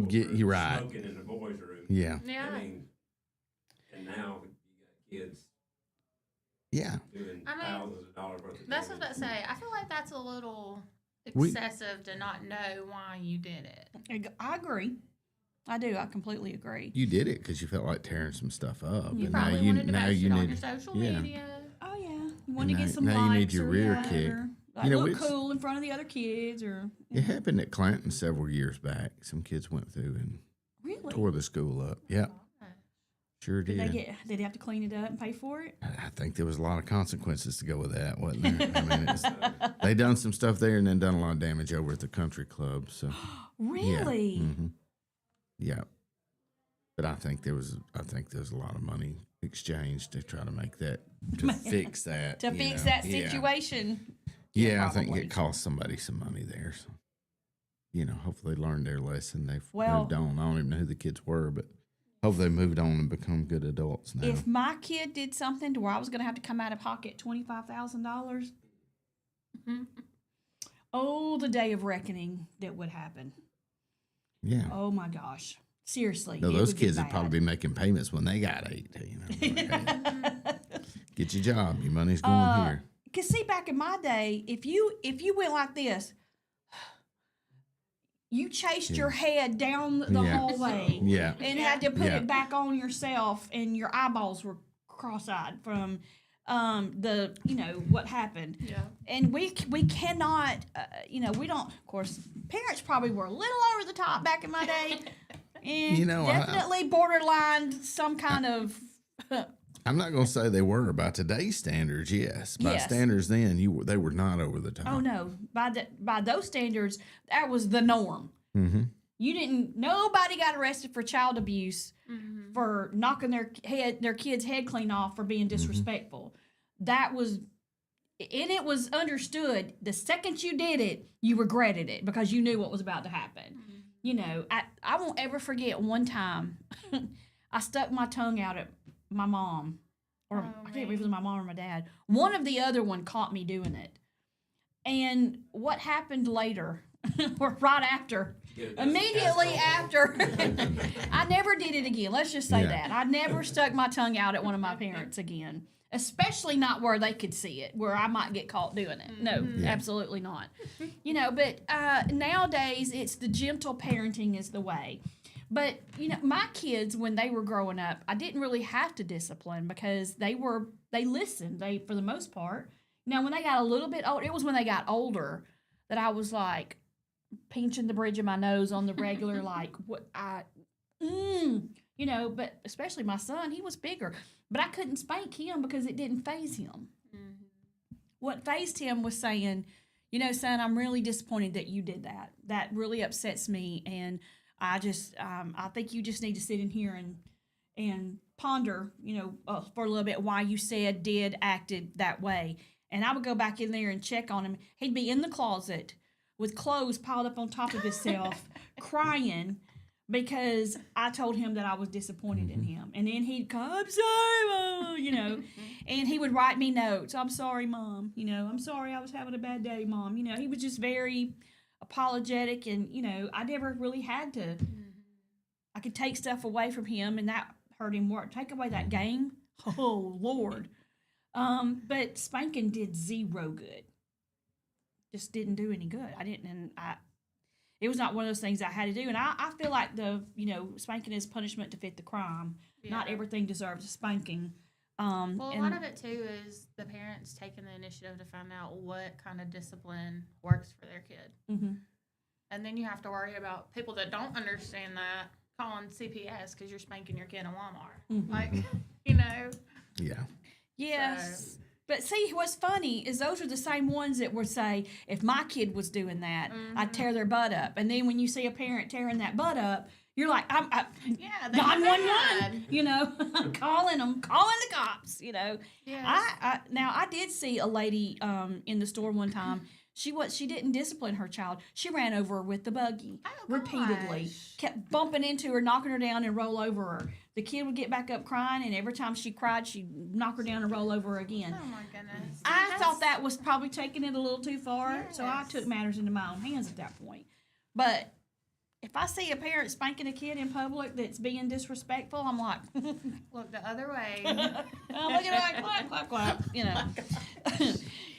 get in trouble You're for right. smoking in the boys' room. Yeah. Yeah. And now you got kids Yeah. doing I mean, thousands of dollars worth of That's what I was about to say. I feel like that's a little excessive to not know why you did it. I agree. I do. I completely agree. You did it because you felt like tearing some stuff up. You and probably now you wanted to now post you it on need your social yeah. media. Oh, yeah. You want to now- get some now likes you need your or rear whatever. kick. Like, look cool in front of the other kids, or it happened at Clanton several years back. Some kids went through and tore the school up. Yeah, sure did. Did they have to clean it up and pay for it? I think there was a lot of consequences to go with that, wasn't there? I mean, they done some stuff there and then done a lot of damage over at the country club. So really, yeah, yeah. But I think there was a lot of money exchanged to try to make that fix that situation. Yeah, I think it cost somebody some money there. So, hopefully they learned their lesson. They've moved on. I don't even know who the kids were, but hopefully they moved on and become good adults now. If my kid did something to where I was going to have to come out of pocket $25,000, the day of reckoning that would happen. Yeah. Oh my gosh. Seriously. No, those kids would probably be making payments when they got 18. Get your job. Your money's going here. Because see, back in my day, if you went like this, you chased your head down the hallway and had to put it back on yourself, and your eyeballs were cross-eyed from what happened. Yeah. And we cannot, we don't, of course, parents probably were a little over the top back in my day. And definitely borderline some kind of... I'm not going to say they were by today's standards. Yes, by standards then, they were not over the top. Oh no, by those standards, that was the norm. Mm-hmm. Nobody got arrested for child abuse for knocking their kid's head clean off for being disrespectful. That was, and it was understood. The second you did it, you regretted it because you knew what was about to happen. I won't ever forget one time I stuck my tongue out at my mom, or I can't remember if it was my mom or my dad. One of the other one caught me doing it. And what happened later, or right after, immediately after, I never did it again. Let's just say that. I never stuck my tongue out at one of my parents again, especially not where they could see it, where I might get caught doing it. No, absolutely not. But nowadays, it's the gentle parenting is the way. But, my kids, when they were growing up, I didn't really have to discipline because they listened, for the most part. Now, when they got a little bit older, it was when they got older that I was like pinching the bridge of my nose on the regular, like, but especially my son, he was bigger. But I couldn't spank him because it didn't faze him. Mm-hmm. What fazed him was saying, son, I'm really disappointed that you did that. That really upsets me, and I just, I think you just need to sit in here and ponder, for a little bit why you acted that way. And I would go back in there and check on him. He'd be in the closet with clothes piled up on top of himself, crying because I told him that I was disappointed in him. And then he'd come, I'm sorry, Mom, and he would write me notes. I'm sorry, Mom. I'm sorry I was having a bad day, Mom. He was just very apologetic, and I never really had to. I could take stuff away from him, and that hurt him more. Take away that game, oh Lord. But spanking did zero good. Just didn't do any good. It was not one of those things I had to do, and I feel like spanking is punishment to fit the crime. Yeah. Not everything deserves a spanking. A lot of it too is the parents taking the initiative to find out what kind of discipline works for their kid. Mm-hmm. And then you have to worry about people that don't understand that calling CPS because you're spanking your kid in Walmart. Mm-hmm. Yeah. Yes. So. But see, what's funny is those are the same ones that would say, if my kid was doing that, I'd tear their butt up. And then when you see a parent tearing that butt up, you're like, 911, calling the cops, Yes. Now, I did see a lady in the store one time. She didn't discipline her child. She ran over her with the buggy repeatedly, kept bumping into her, knocking her down and roll over her. The kid would get back up crying, and every time she cried, she'd knock her down and roll over her again. Oh, my goodness. I thought that was probably taking it a little too far, so I took matters into my own hands at that point. But if I see a parent spanking a kid in public that's being disrespectful, I'm like, look the other way. I'm looking at clap, clap, clap,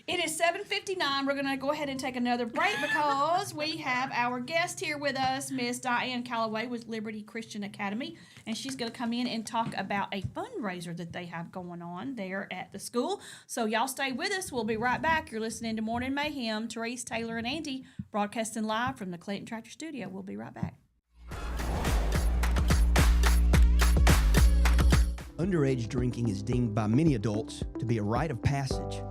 It is 7:59. We're going to go ahead and take another break because we have our guest here with us, Miss Diane Calloway with Liberty Christian Academy, and she's going to come in and talk about a fundraiser that they have going on there at the school. So y'all stay with us. We'll be right back. You're listening to Morning Mayhem. Therese, Taylor, and Andy broadcasting live from the Clayton Tractor Studio. We'll be right back. Underage drinking is deemed by many adults to be a rite of passage.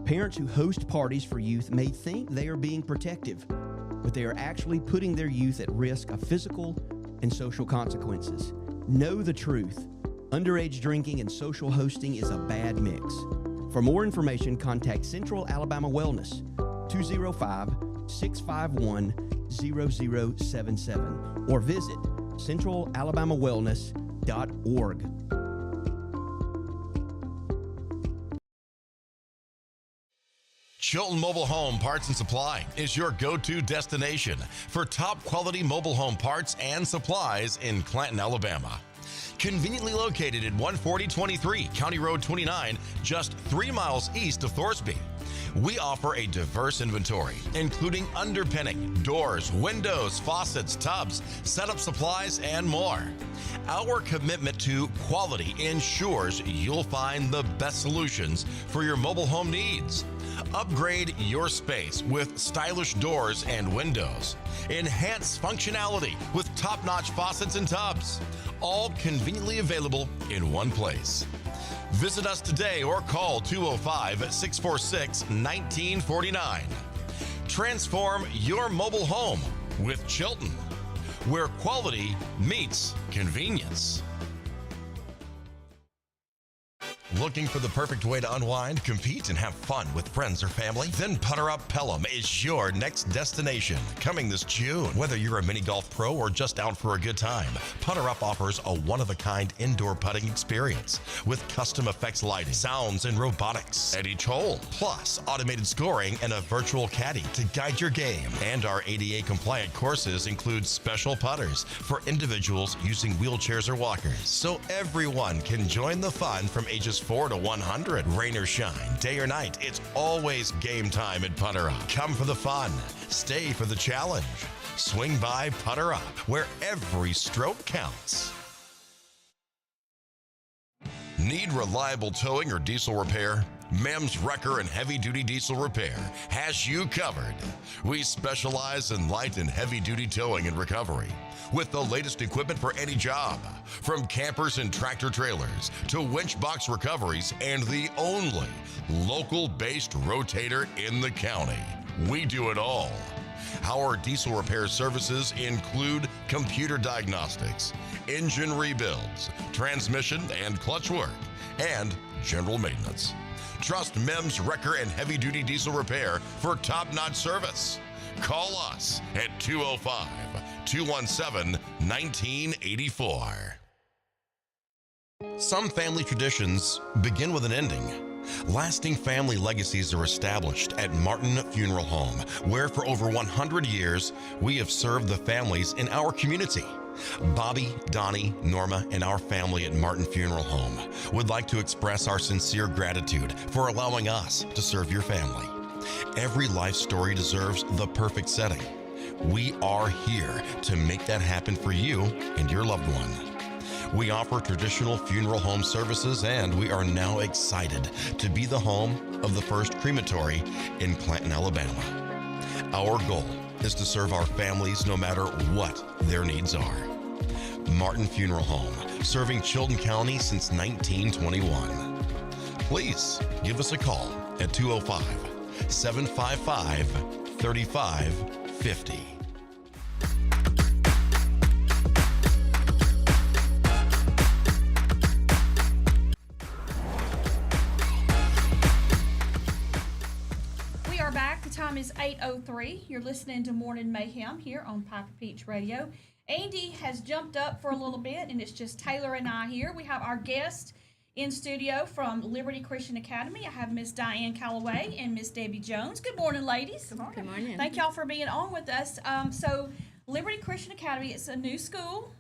Parents who host parties for youth may think they are being protective, but they are actually putting their youth at risk of physical and social consequences. Know the truth. Underage drinking and social hosting is a bad mix. For more information, contact Central Alabama Wellness, 205-651-0077, or visit centralalabamawellness.org. Chilton Mobile Home Parts and Supply is your go-to destination for top quality mobile home parts and supplies in Clanton, Alabama. Conveniently located at 14023 County Road 29, just 3 miles east of Thorsby. We offer a diverse inventory, including underpinning, doors, windows, faucets, tubs, setup supplies, and more. Our commitment to quality ensures you'll find the best solutions for your mobile home needs. Upgrade your space with stylish doors and windows. Enhance functionality with top-notch faucets and tubs. All conveniently available in one place. Visit us today or call 205-646-1949. Transform your mobile home with Chilton, where quality meets convenience. Looking for the perfect way to unwind, compete, and have fun with friends or family? Then Putter Up Pelham is your next destination. Coming this June. Whether you're a mini golf pro or just out for a good time, Putter Up offers a one-of-a-kind indoor putting experience with custom effects lighting, sounds, and robotics at each hole. Plus, automated scoring and a virtual caddy to guide your game. And our ADA-compliant courses include special putters for individuals using wheelchairs or walkers. So everyone can join the fun from ages 4 to 100. Rain or shine, day or night, it's always game time at Putter Up. Come for the fun, stay for the challenge. Swing by Putter Up, where every stroke counts. Need reliable towing or diesel repair? Mem's Wrecker and Heavy Duty Diesel Repair has you covered. We specialize in light and heavy duty towing and recovery with the latest equipment for any job, from campers and tractor trailers to winch box recoveries and the only local-based rotator in the county. We do it all. Our diesel repair services include computer diagnostics, engine rebuilds, transmission and clutch work, and general maintenance. Trust Mem's Wrecker and Heavy Duty Diesel Repair for top-notch service. Call us at 205-217-1984. Some family traditions begin with an ending. Lasting family legacies are established at Martin Funeral Home, where for over 100 years, we have served the families in our community. Bobby, Donnie, Norma, and our family at Martin Funeral Home would like to express our sincere gratitude for allowing us to serve your family. Every life story deserves the perfect setting. We are here to make that happen for you and your loved one. We offer traditional funeral home services, and we are now excited to be the home of the first crematory in Clanton, Alabama. Our goal is to serve our families no matter what their needs are. Martin Funeral Home, serving Chilton County since 1921. Please give us a call at 205-755-3550. Back. The time is 8:03. You're listening to Morning Mayhem here on Piper Peach Radio. Andy has jumped up for a little bit, and it's just Taylor and I here. We have our guest in studio from Liberty Christian Academy. I have Miss Diane Calloway and Miss Debbie Jones. Good morning, ladies. Good morning. Good morning. Thank y'all for being on with us. So Liberty Christian Academy, it's a new school.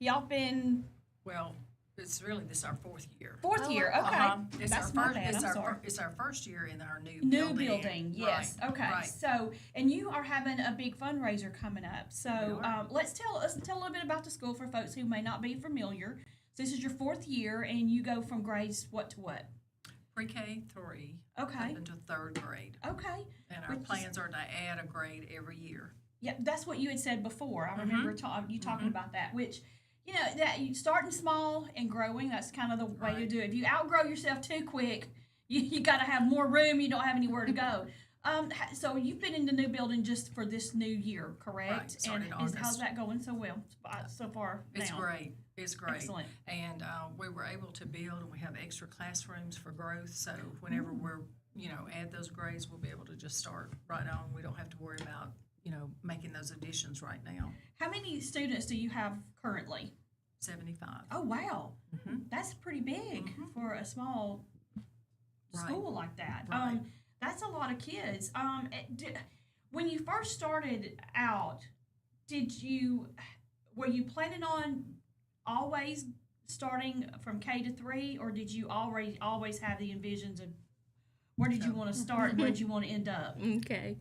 Y'all been... Well, It's really this is our fourth year. Fourth year, okay. It's That's our my bad. I'm sorry. It's our first year in our new building. Yes. Right, Okay. right. So, and you are having a big fundraiser coming up. So, let's tell a little bit about the school for folks who may not be familiar. So, this is your fourth year, and you go from grades what to what? Pre-K 3. Okay. Up into third grade. Okay. And our plans are to add a grade every year. Yeah, that's what you had said before. I remember you talking about that, which. You know, that you starting small and growing, that's kind of the way to do it. If you outgrow yourself too quick, you got to have more room. You don't have anywhere to go. So you've been in the new building just for this new year, correct? Right, started August. How's that going so well so far now? It's great. It's great. Excellent. And we were able to build, and we have extra classrooms for growth. So whenever we're, add those grades, we'll be able to just start right on. We don't have to worry about, making those additions right now. How many students do you have currently? 75. Oh, wow. That's pretty big for a small school like that. Right. That's a lot of kids. When you first started out, were you planning on always starting from K to 3, or did you always have the envisions of where did you want to start and where did you want to end up? Okay.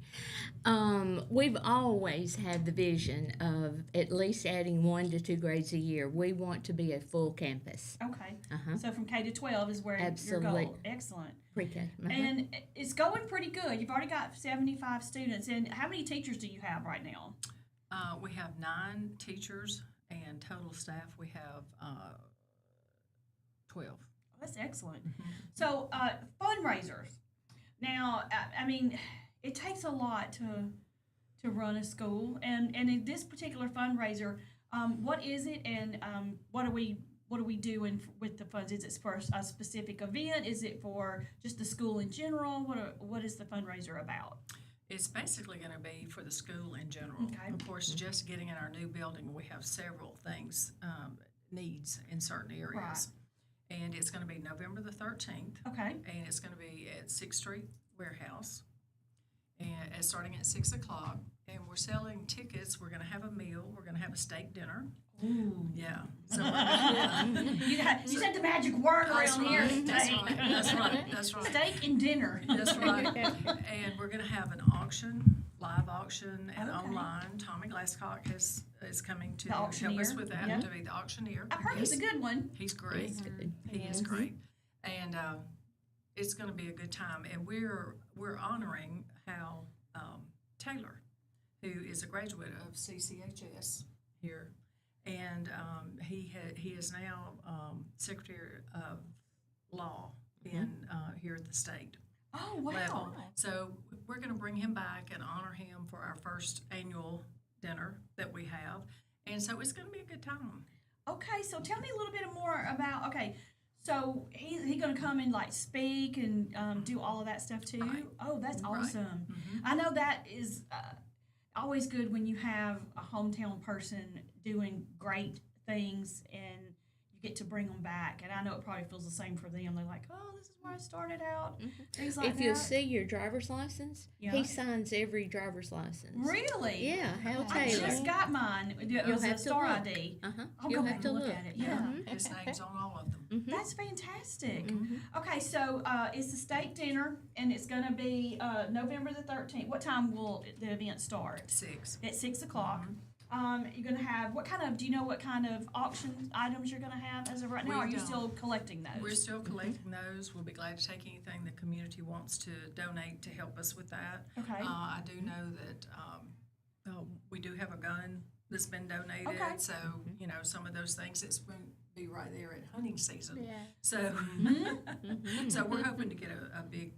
We've always had the vision of at least adding 1 to 2 grades a year. We want to be a full campus. Okay. So from K to 12 is where Absolutely. your goal. Excellent. Pre-K. And it's going pretty good. You've already got 75 students. And how many teachers do you have right now? We have 9 teachers, and total staff we have 12. Oh, that's excellent. So fundraisers. Now, I mean, it takes a lot to run a school, and in this particular fundraiser, what is it, and what are we doing with the funds? Is it for a specific event? Is it for just the school in general? What is the fundraiser about? It's basically going to be for the school in general. Okay. Of course, just getting in our new building, we have several things, needs in certain areas. Right. And it's going to be November the 13th. Okay. And it's going to be at 6th Street Warehouse, and starting at 6 o'clock. And we're selling tickets. We're going to have a meal. We're going to have a steak dinner. Ooh. Yeah. So you said the magic word around here. That's right. Steak and dinner. That's right. And we're going to have an auction, live auction, and online. Tommy Glasscock is coming to help us with that, to be the auctioneer. I've heard he's a good one. He's great. He is great. And it's going to be a good time. And we're honoring Hal Taylor, who is a graduate of CCHS here. And he is now Secretary of Law in here at the state level. So we're going to bring him back and honor him for our first annual dinner that we have. And so it's going to be a good time. Okay, so tell me a little bit more about, so he going to come and like speak and do all of that stuff too? Right. Oh, that's awesome. I know that is always good when you have a hometown person doing great things and you get to bring them back. And I know it probably feels the same for them. They're like, oh, this is where I started out. Things like if that. you'll see your driver's license, he signs every driver's license. Really? Yeah, Hal I Taylor. just got mine. It was a star ID. I'll You'll go have back to and look at it. Yeah. His name's on all of them. That's fantastic. Okay, so it's the steak dinner, and it's going to be November the 13th. What time will the event start? 6. At 6 o'clock. You're going to have, do you know what kind of auction items you're going to have as of right now? Or are you still collecting those? We're still collecting those. We'll be glad to take anything the community wants to donate to help us with that. Okay. I do know that we do have a gun that's been donated. Okay. So, some of those things, it's going to be right there at hunting season. Yeah. So, so we're hoping to get a big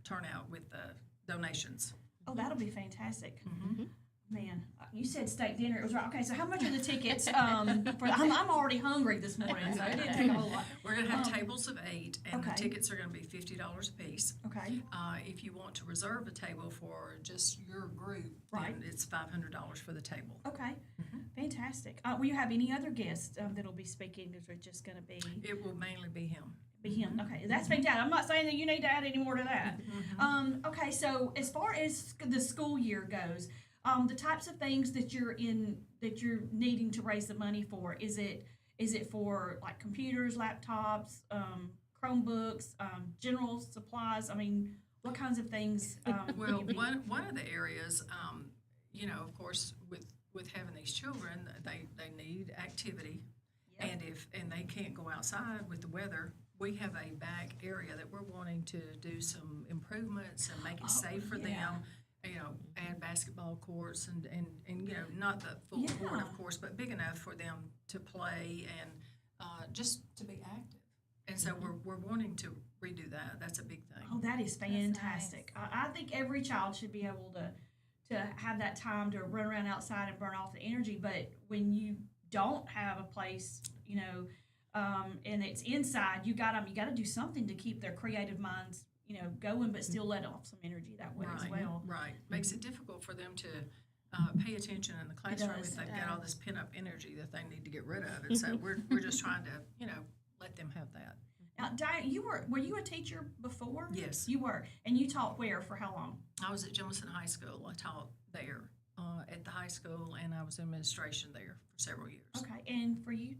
turnout with the donations. Oh, that'll be fantastic. Man, you said steak dinner. It was right. Okay, so how much are the tickets? I'm already hungry this morning, so it didn't take a whole lot. We're going to have tables of 8, and the tickets are going to be $50 a piece. Okay. If you want to reserve a table for just your group, right, then it's $500 for the table. Okay. Fantastic. Will you have any other guests that'll be speaking? Is it just going to be? It will mainly be him. Okay, that's fantastic. I'm not saying that you need to add any more to that. Okay, so as far as the school year goes, the types of things that you're needing to raise the money for, is it Is it for like computers, laptops, Chromebooks, general supplies? I mean, what kinds of things? Well, one of the areas, of course, with having these children, they need activity, and they can't go outside with the weather. We have a back area that we're wanting to do some improvements and make it safe for them. Add basketball courts and not the full court, of course, but big enough for them to play and just to be active. And so we're wanting to redo that. That's a big thing. Oh, that is fantastic. Nice. I think every child should be able to have that time to run around outside and burn off the energy. But when you don't have a place, and it's inside, you gotta do something to keep their creative minds, going, but still let off some energy that way as well. Right. Makes it difficult for them to pay attention in the classroom if they've got all this pent up energy that they need to get rid of. And so we're just trying to, let them have that. Now, Diane, were you a teacher before? Yes. You were. And you taught where for how long? I was at Jemison High School. I taught there at the high school, and I was in administration there for several years. Okay. And for you?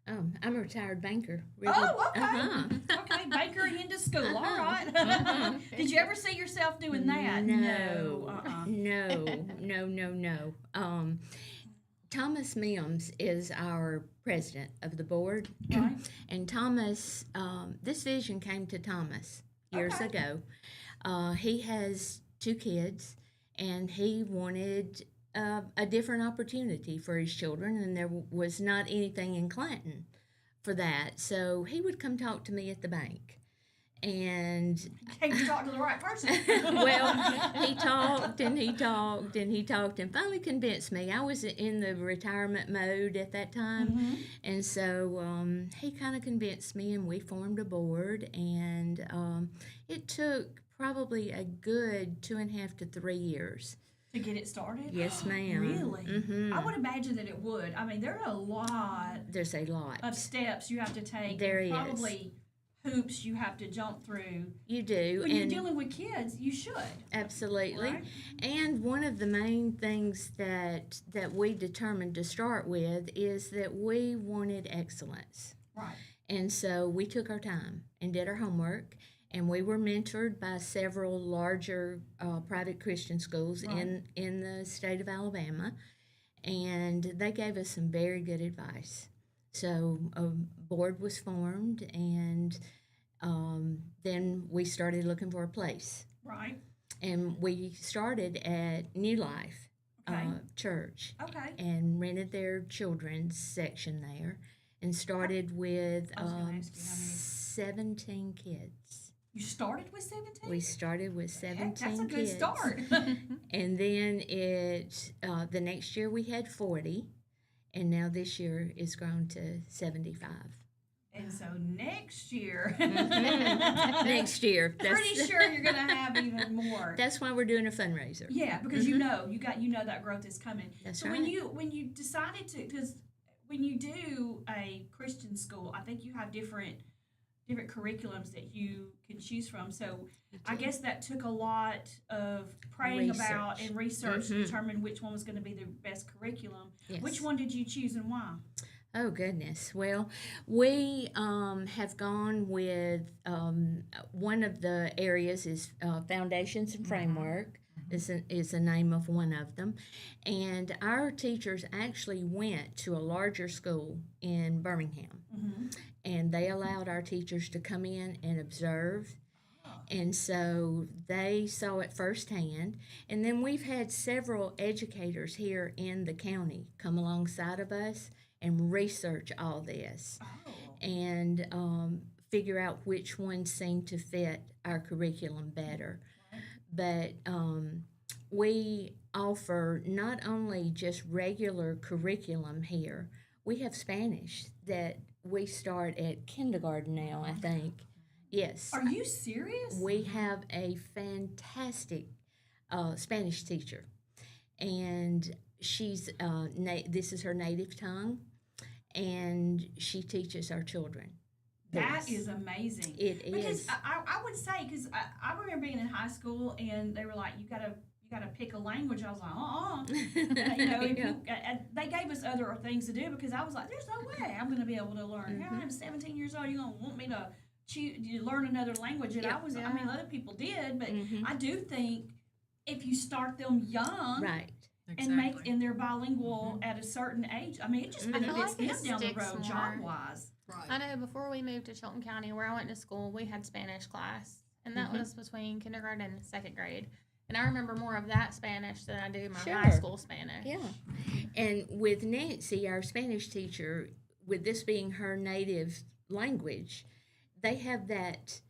I'm a retired banker. Really. Oh, okay. Okay, banker into school. All right. Did you ever see yourself doing that? No. No. Thomas Mims is our president of the board. Right. And Thomas, this vision came to Thomas years ago. He has 2 kids, and he wanted a different opportunity for his children, and there was not anything in Clanton for that. So he would come talk to me at the bank. And came to talk to the right person. Well, he talked and finally convinced me. I was in the retirement mode at that time, and so he kind of convinced me, and we formed a board, and it took probably a good 2.5 to 3 years. To get it started? Yes, ma'am. Really? Mm-hmm. I would imagine that it would. I mean, there's a lot of steps you have to take. There is. Probably hoops you have to jump through. You do. When you're dealing with kids, you should. Absolutely. Right? And one of the main things that we determined to start with is that we wanted excellence. Right. And so we took our time and did our homework, and we were mentored by several larger private Christian schools in the state of Alabama, and they gave us some very good advice. So a board was formed, and then we started looking for a place. Right. And we started at New Life Church. Okay. And rented their children's section there, and started with 17 kids. You started with 17? We started with 17 kids. That's a good start. And then the next year we had 40. And now this year it's grown to 75. And so next year, next year, pretty sure you're going to have even more. That's why we're doing a fundraiser. Yeah, because you know that growth is coming. That's so right. when you decided to, because when you do a Christian school, I think you have different curriculums that you can choose from. So I guess that took a lot of praying about and research to determine which one was going to be the best curriculum. Yes. Which one did you choose and why? Oh, goodness. Well, we have gone with one of the areas is Foundations and Framework is the name of one of them. And our teachers actually went to a larger school in Birmingham. And they allowed our teachers to come in and observe. And so they saw it firsthand. And then we've had several educators here in the county come alongside of us and research all this and figure out which ones seem to fit our curriculum better. But we offer not only just regular curriculum here, we have Spanish that we start at kindergarten now, I think. Yes. Are you serious? We have a fantastic Spanish teacher, and she's this is her native tongue, and she teaches our children. That is amazing. It because is. I would say, because I remember being in high school, and they were like, you gotta got to pick a language. I was like, they gave us other things to do because I was like, there's no way I'm going to be able to learn. Mm-hmm. I'm 17 years old. You're going to want me to learn another language? And I mean, other people did, but I do think if you start them young, right. Exactly. And they're bilingual at a certain age. I mean, it just benefits them down the road, job-wise. Right. I know before we moved to Chilton County, where I went to school, we had Spanish class, and that was between kindergarten and second grade. And I remember more of that Spanish than I do my high school Spanish. Yeah. And with Nancy, our Spanish teacher, with this being her native language, they have that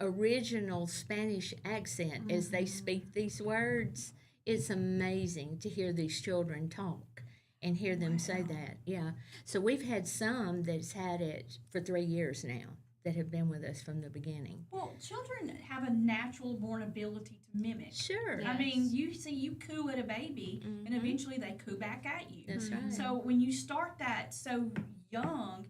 original Spanish accent as they speak these words. It's amazing to hear these children talk and hear them say that. Yeah. So we've had some that's had it for 3 years now that have been with us from the beginning. Well, children have a natural born ability to mimic. Sure. Yes. I mean, you coo at a baby, and eventually they coo back at you. That's right. So when you start that so young,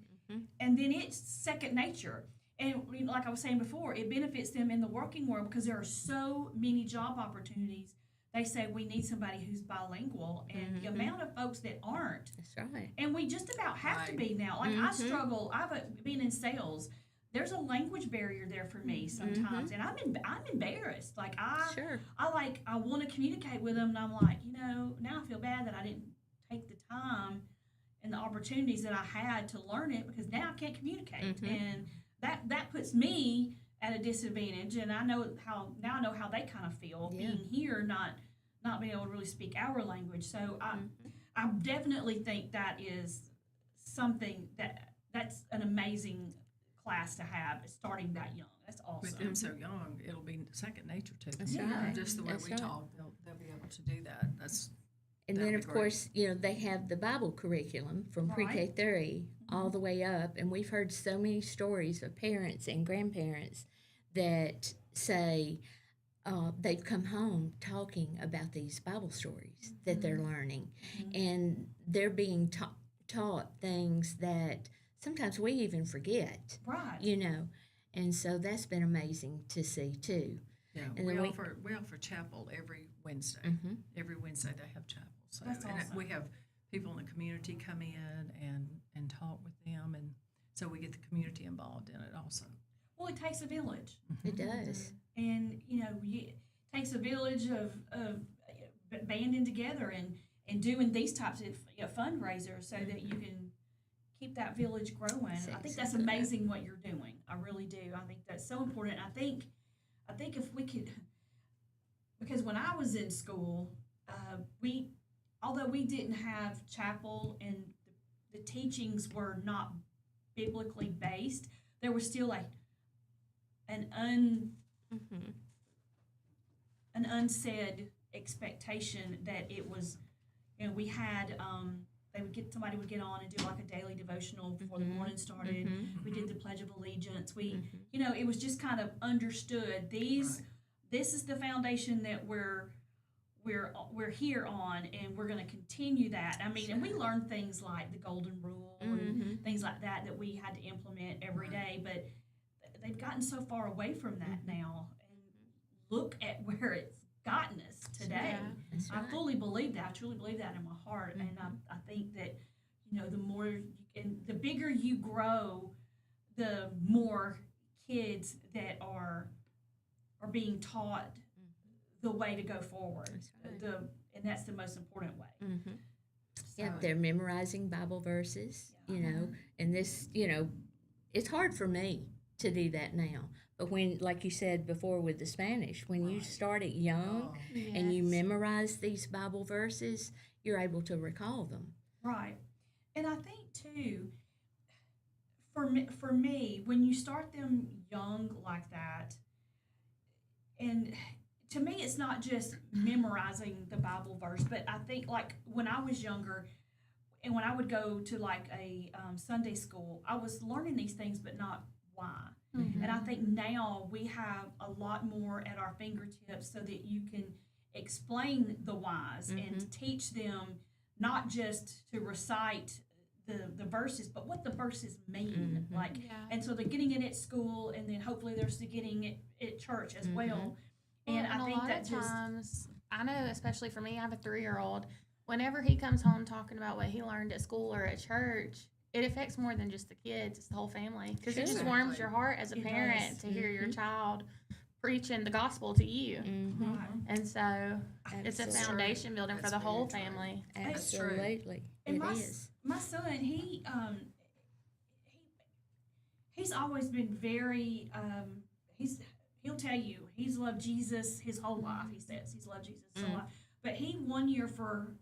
and then it's second nature. And like I was saying before, it benefits them in the working world because there are so many job opportunities. They say we need somebody who's bilingual, and the amount of folks that aren't. That's right. And we just about have to be now. Like I struggle. I've been in sales. There's a language barrier there for me sometimes, and I'm embarrassed. Like I want to communicate with them, and I'm like, now I feel bad that I didn't take the time and the opportunities that I had to learn it because now I can't communicate, and that puts me at a disadvantage, and I know how they kind of feel being here, not being able to really speak our language. So I definitely think that is something that's an amazing class to have, starting that young. That's awesome. With them so young, it'll be second nature to them. That's right. Just the way we talk, they'll be able to do that. And then, of course, they have the Bible curriculum from pre-K 3 all the way up. And we've heard so many stories of parents and grandparents that say they've come home talking about these Bible stories that they're learning. And they're being taught things that sometimes we even forget. Right. And so that's been amazing to see, too. Yeah, and we offer chapel every Wednesday. Every Wednesday they have chapel. So that's awesome. We have people in the community come in and talk with them, and so we get the community involved in it also. Well, it takes a village. It does. And, it takes a village of banding together and doing these types of fundraisers so that you can keep that village growing. I think that's amazing what you're doing. I really do. I think that's so important. I think if we could, because when I was in school, although we didn't have chapel and the teachings were not biblically based, there was still an unsaid expectation that it was, we had, somebody would get on and do like a daily devotional before the morning started. We did the Pledge of Allegiance. It was just kind of understood. This is the foundation that we're here on, and we're going to continue that. I mean, and we learned things like the Golden Rule and things like that we had to implement every day. But they've gotten so far away from that now, and look at where it's gotten us today. Yeah, I fully believe that. I truly believe that in my heart, and I think that the more and the bigger you grow, the more kids that are being taught the way to go forward. That's right. And that's the most important way. So, they're memorizing Bible verses, and this, it's hard for me to do that now. But when, like you said before with the Spanish, when you start it young and you memorize these Bible verses, you're able to recall them. Right. And I think, too, for me, when you start them young like that, and to me, it's not just memorizing the Bible verse, but I think, like, when I was younger, and when I would go to, like, a Sunday school, I was learning these things, but not why. And I think now we have a lot more at our fingertips so that you can explain the whys and teach them not just to recite the verses, but what the verses mean. And so they're getting it at school, and then hopefully they're getting it at church as well. And I think a lot that of times I know, especially for me, I have a 3-year-old. Whenever he comes home talking about what he learned at school or at church, it affects more than just the kids. It's the whole family. Because it just warms your heart as a parent to hear your child preaching the gospel to you. And so it's a foundation building for the whole family. Absolutely. And It is. my son, he's always been very, he'll tell you, he's loved Jesus his whole life. He says he's loved Jesus his whole life. But he, one year for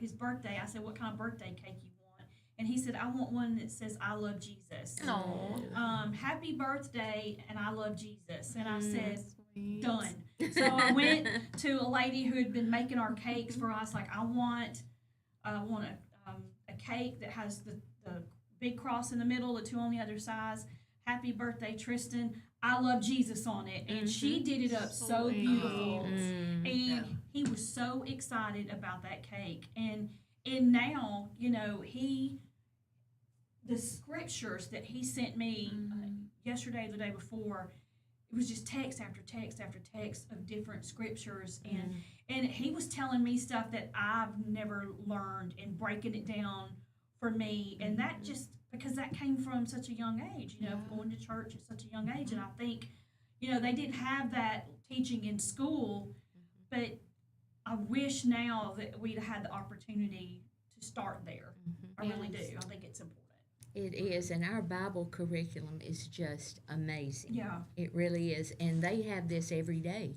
his birthday, I said, what kind of birthday cake you want? And he said, I want one that says, I love Jesus. Happy birthday, and I love Jesus. And I said, done. So I went to a lady who had been making our cakes for us. Like, I want a cake that has the big cross in the middle, the 2 on the other sides. Happy birthday, Tristan. I love Jesus on it. And she did it up so beautiful. And he was so excited about that cake. And now, you know, the scriptures that he sent me yesterday or the day before, it was just text after text after text of different scriptures. And he was telling me stuff that I've never learned and breaking it down for me. And that just, because that came from such a young age, you know, going to church at such a young age. And I think, you know, they didn't have that teaching in school, but I wish now that we'd had the opportunity to start there. I really do. I think it's important. It is, and our Bible curriculum is just amazing. Yeah. It really is, and they have this every day.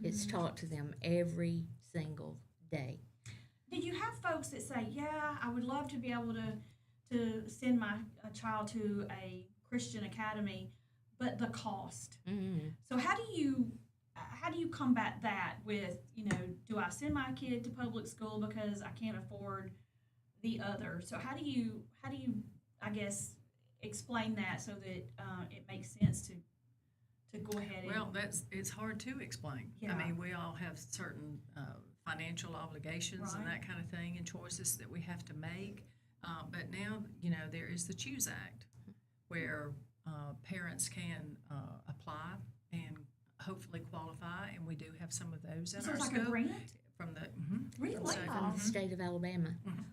It's taught to them every single day. Did you have folks that say, yeah, I would love to be able to send my child to a Christian academy, but the cost? So how do you combat that with, you know, do I send my kid to public school because I can't afford the other? So how do you I guess explain that so that it makes sense to go ahead and... Well, it's hard to explain. Yeah. I mean, we all have certain financial obligations and that kind of thing, and choices that we have to make. But now, you know, there is the Choose Act, where parents can apply and hopefully qualify, and we do have some of those in our like school. A grant? From the Really? From the state of Alabama.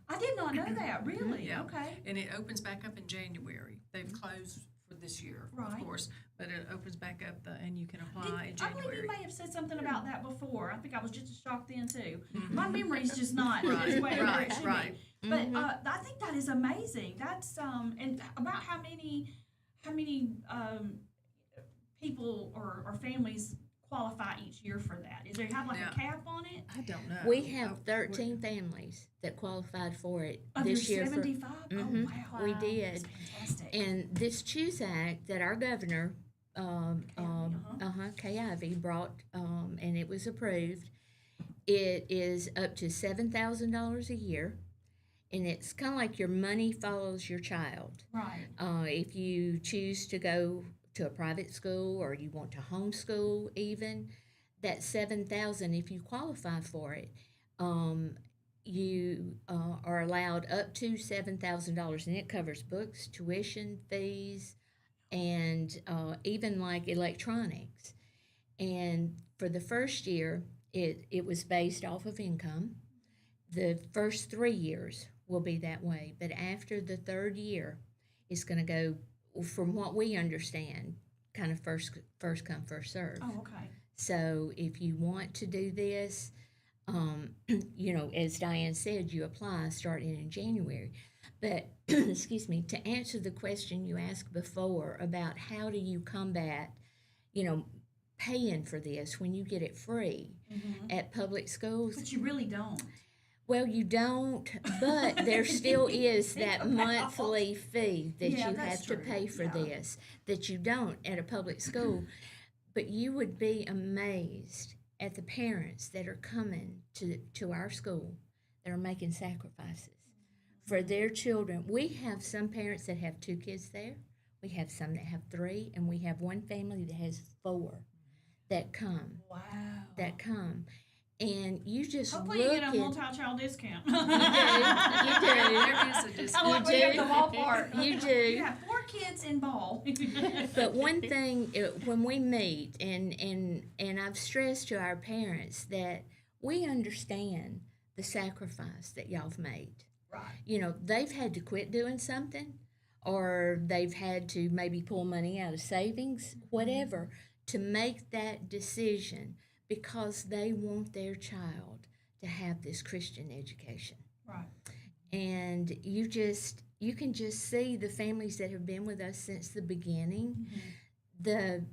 I did not know that. Really? Yeah. Okay. And it opens back up in January. They've closed for this year, of course, but it opens back up, and you can apply in January. I believe you may have said something about that before. I think I was just as shocked then too. My memory's just not as way where it should be. But I think that is amazing. That's and about how many people or families qualify each year for that? Is there have like a cap on it? I don't know. We have 13 families that qualified for it Of this your year. 75? Oh, wow. We did. That's fantastic. And this Choose Act that our governor, Kay Ivey, brought, and it was approved, it is up to $7,000 a year. And it's kind of like your money follows your child. Right. If you choose to go to a private school or you want to homeschool even, that $7,000, if you qualify for it, you are allowed up to $7,000, and it covers books, tuition, fees, and even like electronics. And for the first year, it was based off of income. The first 3 years will be that way, but after the third year, it's going to go, from what we understand, kind of first come, first serve. Oh, okay. So if you want to do this, you know, as Diane said, you apply starting in January. But, excuse me, to answer the question you asked before about how do you combat, you know, paying for this when you get it free at public schools. But you really don't. Well, you don't, but there still is that monthly fee that you have to pay for this that you don't at a public school. But you would be amazed at the parents that are coming to our school that are making sacrifices for their children. We have some parents that have 2 kids there. We have some that have 3, and we have one family that has 4 that come. Wow. That come. And you just hopefully look you get a multi-child discount. You do. There is a discount. You do. The ballpark. You do. You have 4 kids in ball. But one thing, when we meet, and I've stressed to our parents that we understand the sacrifice that y'all have made. Right. You know, they've had to quit doing something, or they've had to maybe pull money out of savings, whatever, to make that decision because they want their child to have this Christian education. Right. And you can just see the families that have been with us since the beginning, the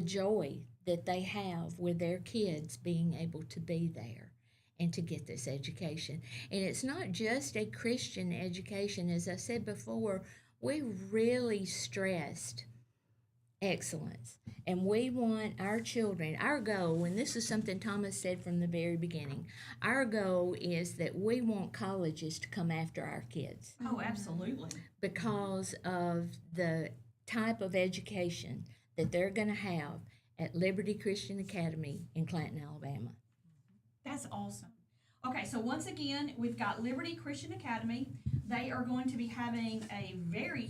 joy that they have with their kids being able to be there and to get this education. And it's not just a Christian education. As I said before, we really stressed excellence. And we want our children, our goal, and this is something Thomas said from the very beginning, our goal is that we want colleges to come after our kids. Oh, absolutely. Because of the type of education that they're going to have at Liberty Christian Academy in Clanton, Alabama. That's awesome. Okay, so once again, we've got Liberty Christian Academy. They are going to be having a very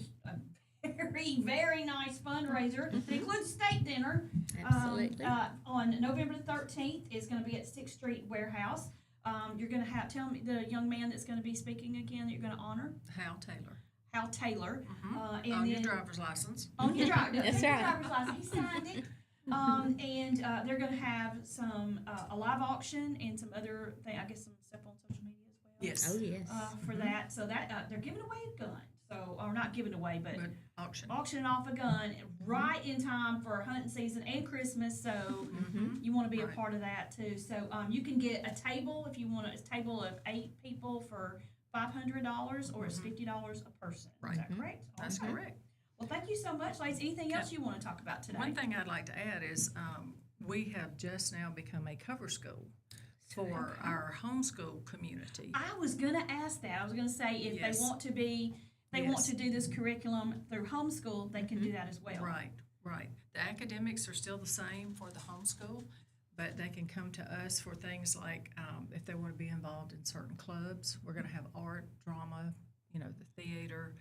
nice fundraiser. It includes state dinner. Absolutely. On November the 13th. It's going to be at 6th Street Warehouse. You're going to tell me the young man that's going to be speaking again that you're going to honor. Hal Taylor. Hal Taylor. And on your driver's license. On your That's right. driver's license. He signed it. And they're going to have some a live auction and some other thing. I guess some stuff on social media as well. Yes. Oh, yes. For that, so that they're giving away a gun. So, or not giving away, but auctioning off a gun right in time for hunting season and Christmas. So you want to be a part of that too. So you can get a table if you want a table of 8 people for $500, or it's $50 a person. Right. Is that correct? That's correct. Well, thank you so much, ladies. Anything else you want to talk about today? One thing I'd like to add is we have just now become a cover school for our homeschool community. I was going to ask that. I was going to say if Yes. they want to be, want to do this curriculum through homeschool, they can do that as well. Right. The academics are still the same for the homeschool, but they can come to us for things like if they want to be involved in certain clubs. We're going to have art, drama, the theater,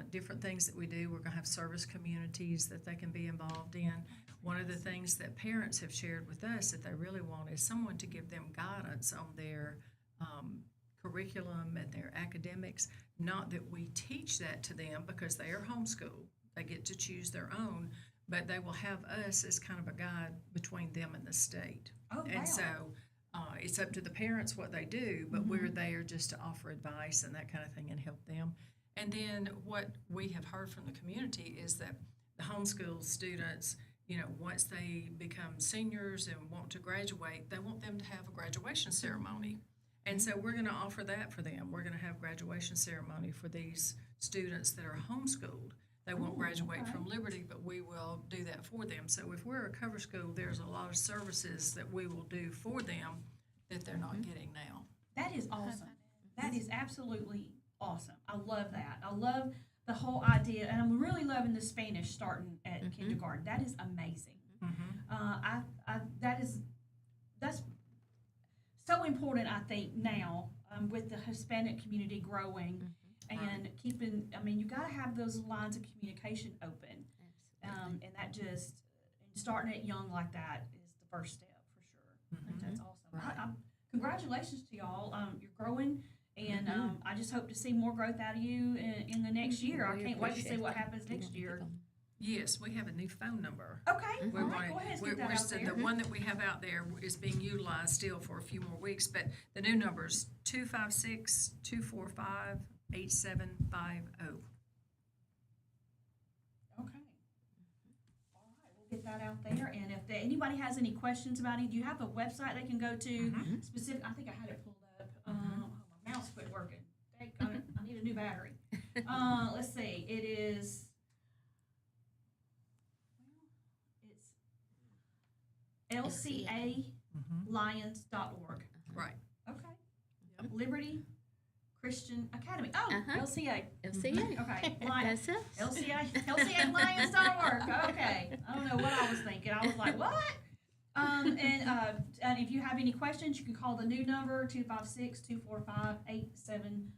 different things that we do. We're going to have service communities that they can be involved in. One of the things that parents have shared with us that they really want is someone to give them guidance on their curriculum and their academics. Not that we teach that to them because they are homeschooled. They get to choose their own, but they will have us as kind of a guide between them and the state. Oh, wow. And so it's up to the parents what they do, but we're there just to offer advice and that kind of thing and help them. And then what we have heard from the community is that the homeschool students, once they become seniors and want to graduate, they want them to have a graduation ceremony. And so we're going to offer that for them. We're going to have graduation ceremony for these students that are homeschooled. They won't graduate from Liberty, but we will do that for them. So if we're a cover school, there's a lot of services that we will do for them that they're not getting now. That is awesome. That is absolutely awesome. I love that. I love the whole idea, and I'm really loving the Spanish starting at kindergarten. That is amazing. That's so important, I think, now with the Hispanic community growing and keeping, you got to have those lines of communication open. And that just, starting it young like that is the first step for sure. I think that's awesome. Congratulations to y'all. You're growing, and I just hope to see more growth out of you in the next year. I can't wait to see what happens next year. Yes, we have a new phone number. Okay, all right, go ahead, get that out there. The one that we have out there is being utilized still for a few more weeks, but the new number is 256-245-8750. Okay. All right, we'll get that out there. And if anybody has any questions about it, do you have a website they can go to? Specific? I think I had it pulled up. My mouse quit working. I need a new battery. Let's see. It is. LCALions.org. Right. Okay. Liberty Christian Academy. Oh, LCA. LCA. Okay. That's us. LCALions.org. Okay. I don't know what I was thinking. I was like, what? And if you have any questions, you can call the new number, 256-245-8750.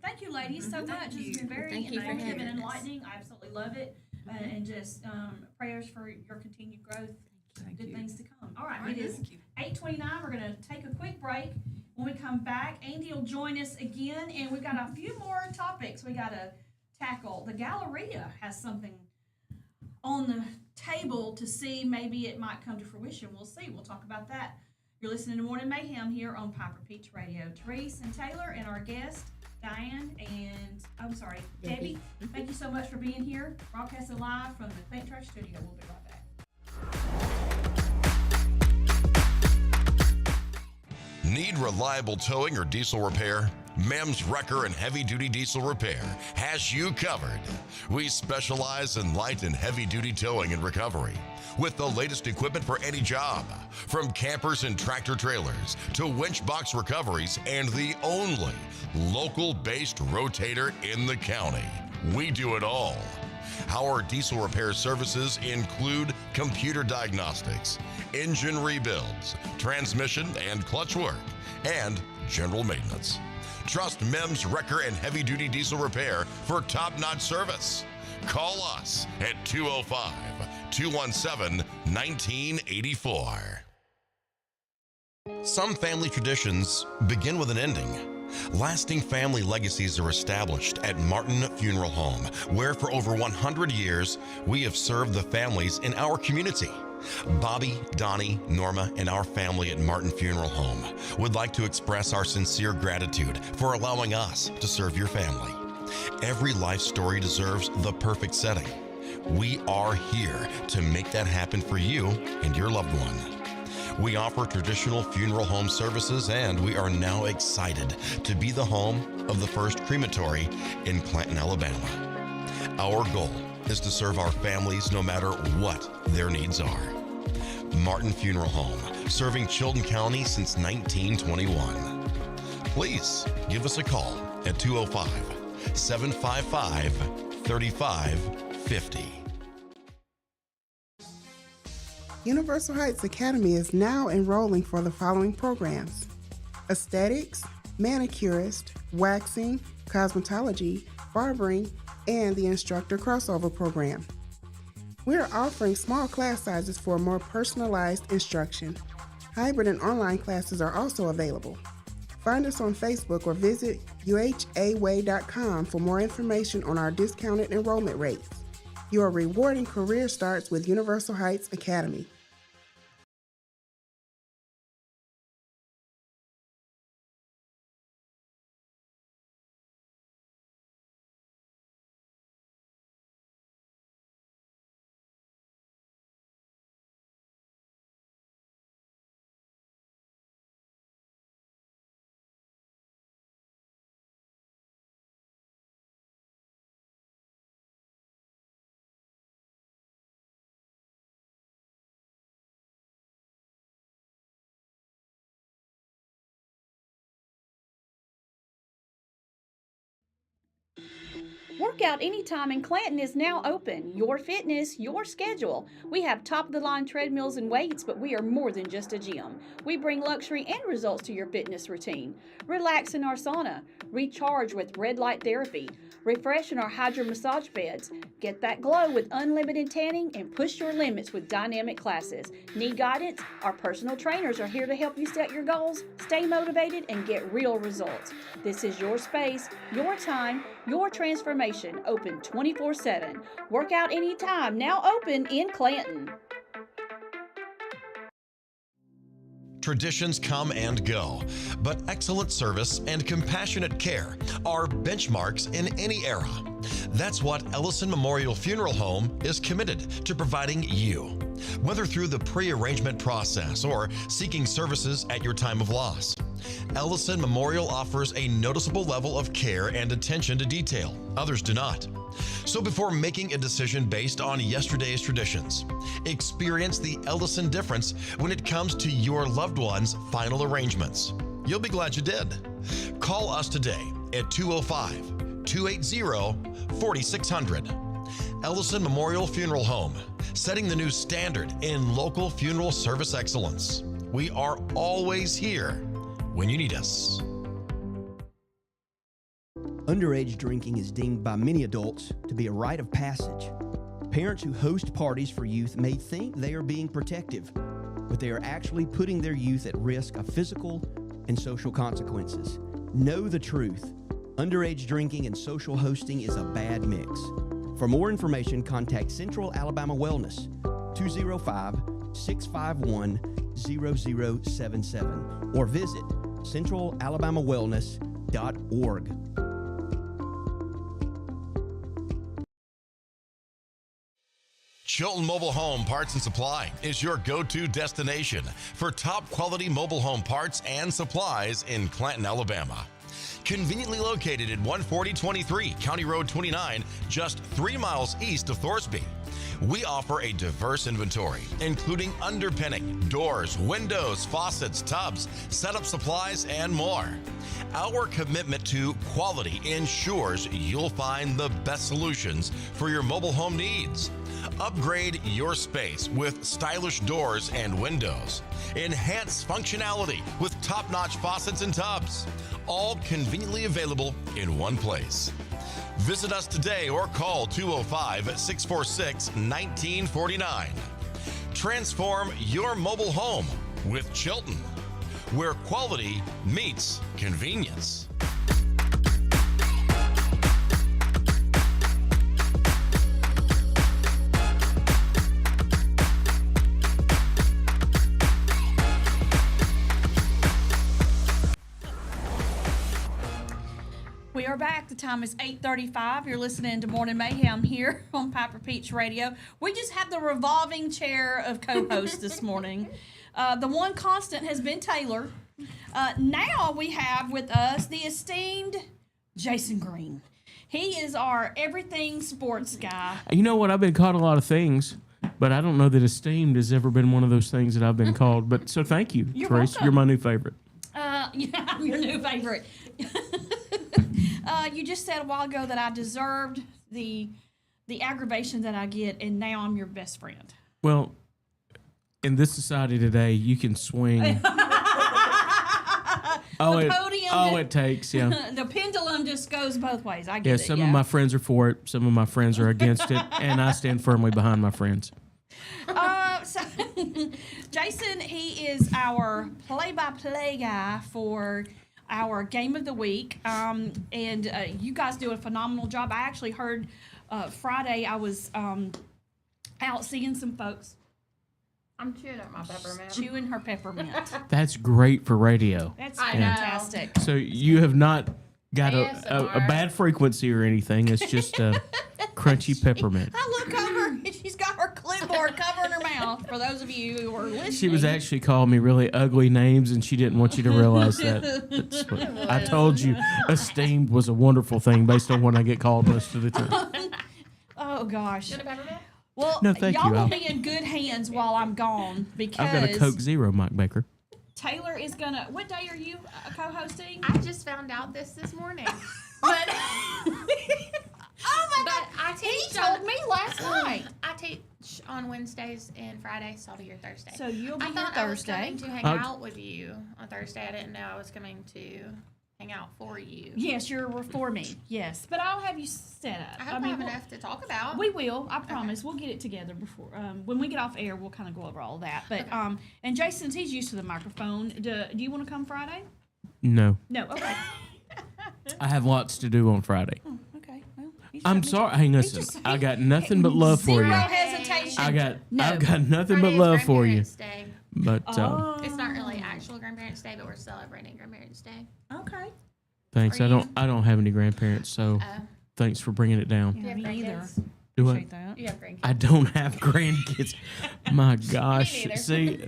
Thank you, ladies, so much. It's been very informative and enlightening. I absolutely love it. And just prayers for your continued growth Good things to come. All right, it is 8:29. We're going to take a quick break. When we come back, Andy will join us again, and we've got a few more topics we got to tackle. The Galleria has something on the table to see. Maybe it might come to fruition. We'll see. We'll talk about that. You're listening to Morning Mayhem here on Piper Peach Radio. Therese and Taylor and our guest, Diane, and Debbie. Thank you so much for being here. Broadcasting live from the Clayton Church Studio. We'll be right back. Need reliable towing or diesel repair? MEMS Wrecker and Heavy Duty Diesel Repair has you covered. We specialize in light and heavy duty towing and recovery with the latest equipment for any job, from campers and tractor trailers to winch box recoveries, and the only local-based rotator in the county. We do it all. Our diesel repair services include computer diagnostics, engine rebuilds, transmission and clutch work, and general maintenance. Trust MEMS Wrecker and Heavy Duty Diesel Repair for top-notch service. Call us at 205-217-1984. Some family traditions begin with an ending. Lasting family legacies are established at Martin Funeral Home, where for over 100 years, we have served the families in our community. Bobby, Donnie, Norma, and our family at Martin Funeral Home would like to express our sincere gratitude for allowing us to serve your family. Every life story deserves the perfect setting. We are here to make that happen for you and your loved one. We offer traditional funeral home services, and we are now excited to be the home of the first crematory in Clanton, Alabama. Our goal is to serve our families no matter what their needs are. Martin Funeral Home, serving Chilton County since 1921. Please give us a call at 205-755-3550. Universal Heights Academy is now enrolling for the following programs: aesthetics, manicurist, waxing, cosmetology, barbering, and the instructor crossover program. We're offering small class sizes for more personalized instruction. Hybrid and online classes are also available. Find us on Facebook or visit uhaway.com for more information on our discounted enrollment rates. Your rewarding career starts with Universal Heights Academy. Workout Anytime in Clanton is now open. Your fitness, your schedule. We have top-of-the-line treadmills and weights, but we are more than just a gym. We bring luxury and results to your fitness routine. Relax in our sauna. Recharge with red light therapy. Refresh in our hydro massage beds. Get that glow with unlimited tanning and push your limits with dynamic classes. Need guidance? Our personal trainers are here to help you set your goals, stay motivated, and get real results. This is your space, your time, your transformation. Open 24/7. Workout Anytime, now open in Clanton. Traditions come and go, but excellent service and compassionate care are benchmarks in any era. That's what Ellison Memorial Funeral Home is committed to providing you, whether through the pre-arrangement process or seeking services at your time of loss. Ellison Memorial offers a noticeable level of care and attention to detail. Others do not. So before making a decision based on yesterday's traditions, experience the Ellison difference when it comes to your loved one's final arrangements. You'll be glad you did. Call us today at 205-280-4600. Ellison Memorial Funeral Home, setting the new standard in local funeral service excellence. We are always here when you need us. Underage drinking is deemed by many adults to be a rite of passage. Parents who host parties for youth may think they are being protective, but they are actually putting their youth at risk of physical and social consequences. Know the truth. Underage drinking and social hosting is a bad mix. For more information, contact Central Alabama Wellness, 205-651-0077, or visit centralalabamawellness.org. Chilton Mobile Home Parts and Supply is your go-to destination for top quality mobile home parts and supplies in Clanton, Alabama. Conveniently located at 14023 County Road 29, just 3 miles east of Thorsby. We offer a diverse inventory, including underpinning, doors, windows, faucets, tubs, setup supplies, and more. Our commitment to quality ensures you'll find the best solutions for your mobile home needs. Upgrade your space with stylish doors and windows. Enhance functionality with top-notch faucets and tubs. All conveniently available in one place. Visit us today or call 205-646-1949. Transform your mobile home with Chilton, where quality meets convenience. We are back. The time is 8:35. You're listening to Morning Mayhem here on Piper Peach Radio. We just have the revolving chair of co-hosts this morning. The one constant has been Taylor. Now we have with us the esteemed Jason Green. He is our everything sports guy. You know what? I've been called a lot of things, but I don't know that esteemed has ever been one of those things that I've been called. But so thank you, Trace. You're my new favorite. Yeah, I'm your new favorite. You just said a while ago that I deserved the aggravation that I get, and now I'm your best friend. Well, in this society today, you can swing. It takes, yeah. The pendulum just goes both ways. I get it. Some of my friends are for it, some of my friends are against it, and I stand firmly behind my friends. So Jason, he is our play-by-play guy for our game of the week, and you guys do a phenomenal job. I actually heard Friday I was out seeing some folks. I'm chewing up my peppermint. Chewing her peppermint. That's great for radio. That's fantastic. So you have not got a bad frequency or anything. It's just a crunchy peppermint. I look over and she's got her clipboard covering her mouth. For those of you who are listening, she was actually calling me really ugly names, and she didn't want you to realize that. That's what I told you. Esteemed was a wonderful thing based on what I get called most of the time. Oh gosh. You want a peppermint? Well, no, thank y'all you. will be in good hands while I'm gone because I've got a Coke Zero, Mike Baker. Taylor is gonna. What day are you co-hosting? I just found out this morning. But oh my God! He told me last night. I teach on Wednesdays and Fridays, so I'll be here Thursday. So you'll be I here thought Thursday. I was coming to hang out with you on Thursday. I didn't know I was coming to hang out for you. Yes, you're for me. Yes, but I'll have you set up. I hope I have enough to talk about. We will. I promise. Okay. We'll get it together before. When we get off air, we'll kind of go over all that. But okay. And Jason's he's used to the microphone. Do you want to come Friday? No. No. Okay. I have lots to do on Friday. Oh, okay. Well, I'm sorry. Hey, listen. I got nothing but love for you. Zero hesitation. I've got nothing but love for you. Day. But it's not really actual Grandparents' Day, but we're celebrating Grandparents' Day. Okay. Thanks. I don't have any grandparents, so thanks for bringing it down. Yeah, me either. Do Appreciate that. You have grandkids. I don't have grandkids. My gosh. See,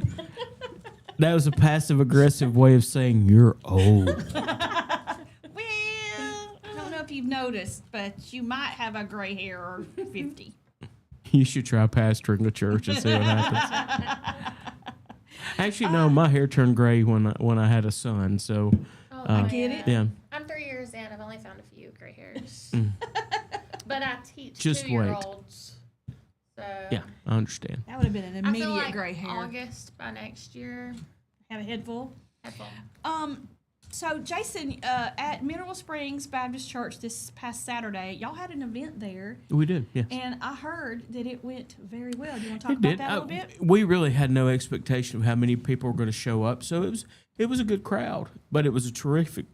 that was a passive aggressive way of saying you're old. Well, I don't know if you've noticed, but you might have a gray hair or 50. You should try pastoring a church and see what happens. Actually, no, my hair turned gray when I had a son, so. I get it. Yeah. I'm 3 years in. I've only found a few gray hairs. But I teach Just 2-year-olds. So yeah, I understand. That would have been an I immediate feel like gray hair. August by next year. Have a head full. Head full. So, Jason, at Mineral Springs Baptist Church this past Saturday, y'all had an event there. We did, yes. And I heard that it went very well. Do you want to talk about that a little bit? We really had no expectation of how many people were going to show up, so it was a good crowd, but it was a terrific.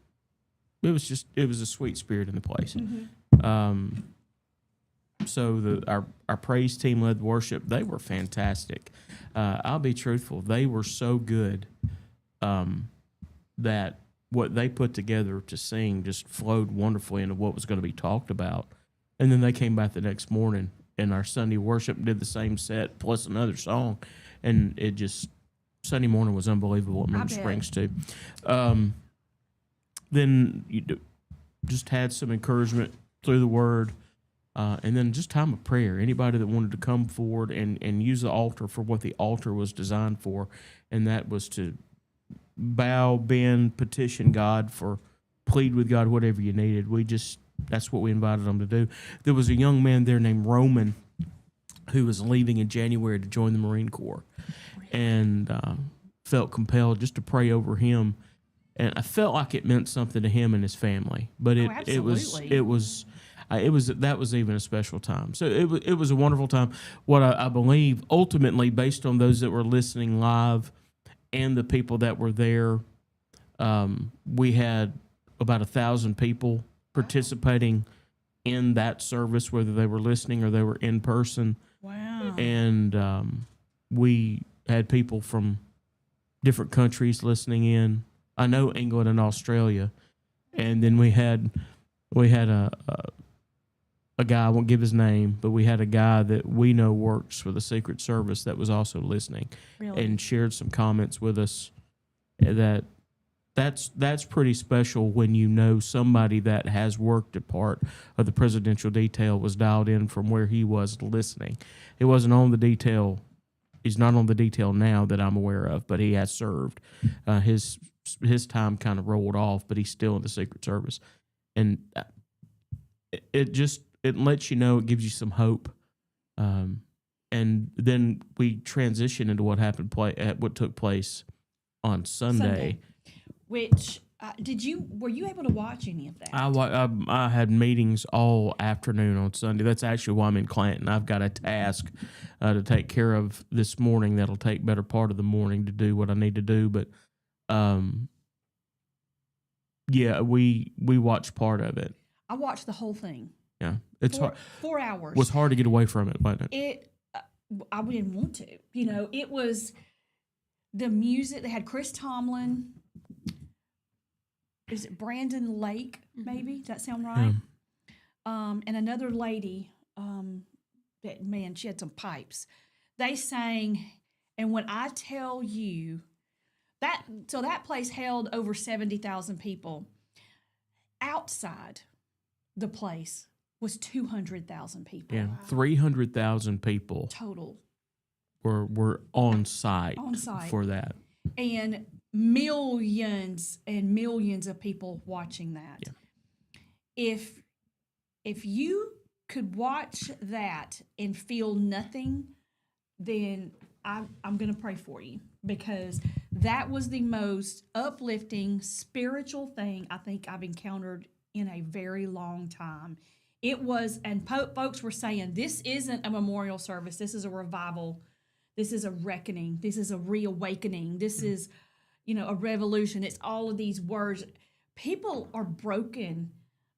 It was a sweet spirit in the place. Mm-hmm. So our praise team led worship. They were fantastic. I'll be truthful; they were so good that what they put together to sing just flowed wonderfully into what was going to be talked about. And then they came back the next morning, and our Sunday worship did the same set plus another song, and it just Sunday morning was unbelievable at Mineral Springs too. Then you just had some encouragement through the Word. And then just time of prayer. Anybody that wanted to come forward and use the altar for what the altar was designed for, and that was to bow, bend, petition God plead with God, whatever you needed. That's what we invited them to do. There was a young man there named Roman who was leaving in January to join the Marine Corps, and felt compelled just to pray over him. And I felt like it meant something to him and his family, but that was even a special time. So it was a wonderful time. What I believe ultimately, based on those that were listening live and the people that were there, we had about 1,000 people participating in that service, whether they were listening or they were in person. Wow! And we had people from different countries listening in. I know England and Australia, and then we had a guy, I won't give his name, but we had a guy that we know works for the Secret Service that was also listening and shared some comments with us. That's pretty special when you know somebody that has worked a part of the presidential detail was dialed in from where he was listening. He wasn't on the detail. He's not on the detail now that I'm aware of, but he has served. His time kind of rolled off, but he's still in the Secret Service. And it lets you know, it gives you some hope. And then we transition into what took place on Sunday. Which were you able to watch any of that? I had meetings all afternoon on Sunday. That's actually why I'm in Clanton. I've got a task to take care of this morning that'll take better part of the morning to do what I need to do. But we watched part of it. I watched the whole thing. Yeah, it's hard. 4 hours. It was hard to get away from it, wasn't it? I didn't want to. It was the music. They had Chris Tomlin. Is it Brandon Lake? Maybe does that sound right? Yeah. And another lady. She had some pipes. They sang, and when I tell you that place held over 70,000 people. Outside the place was 200,000 people. Yeah, 300,000 people total were on site for that, and millions and millions of people watching that. Yeah. If you could watch that and feel nothing, then I'm going to pray for you, because that was the most uplifting spiritual thing I think I've encountered in a very long time. It was, and folks were saying, this isn't a memorial service. This is a revival. This is a reckoning. This is a reawakening. This is, a revolution. It's all of these words. People are broken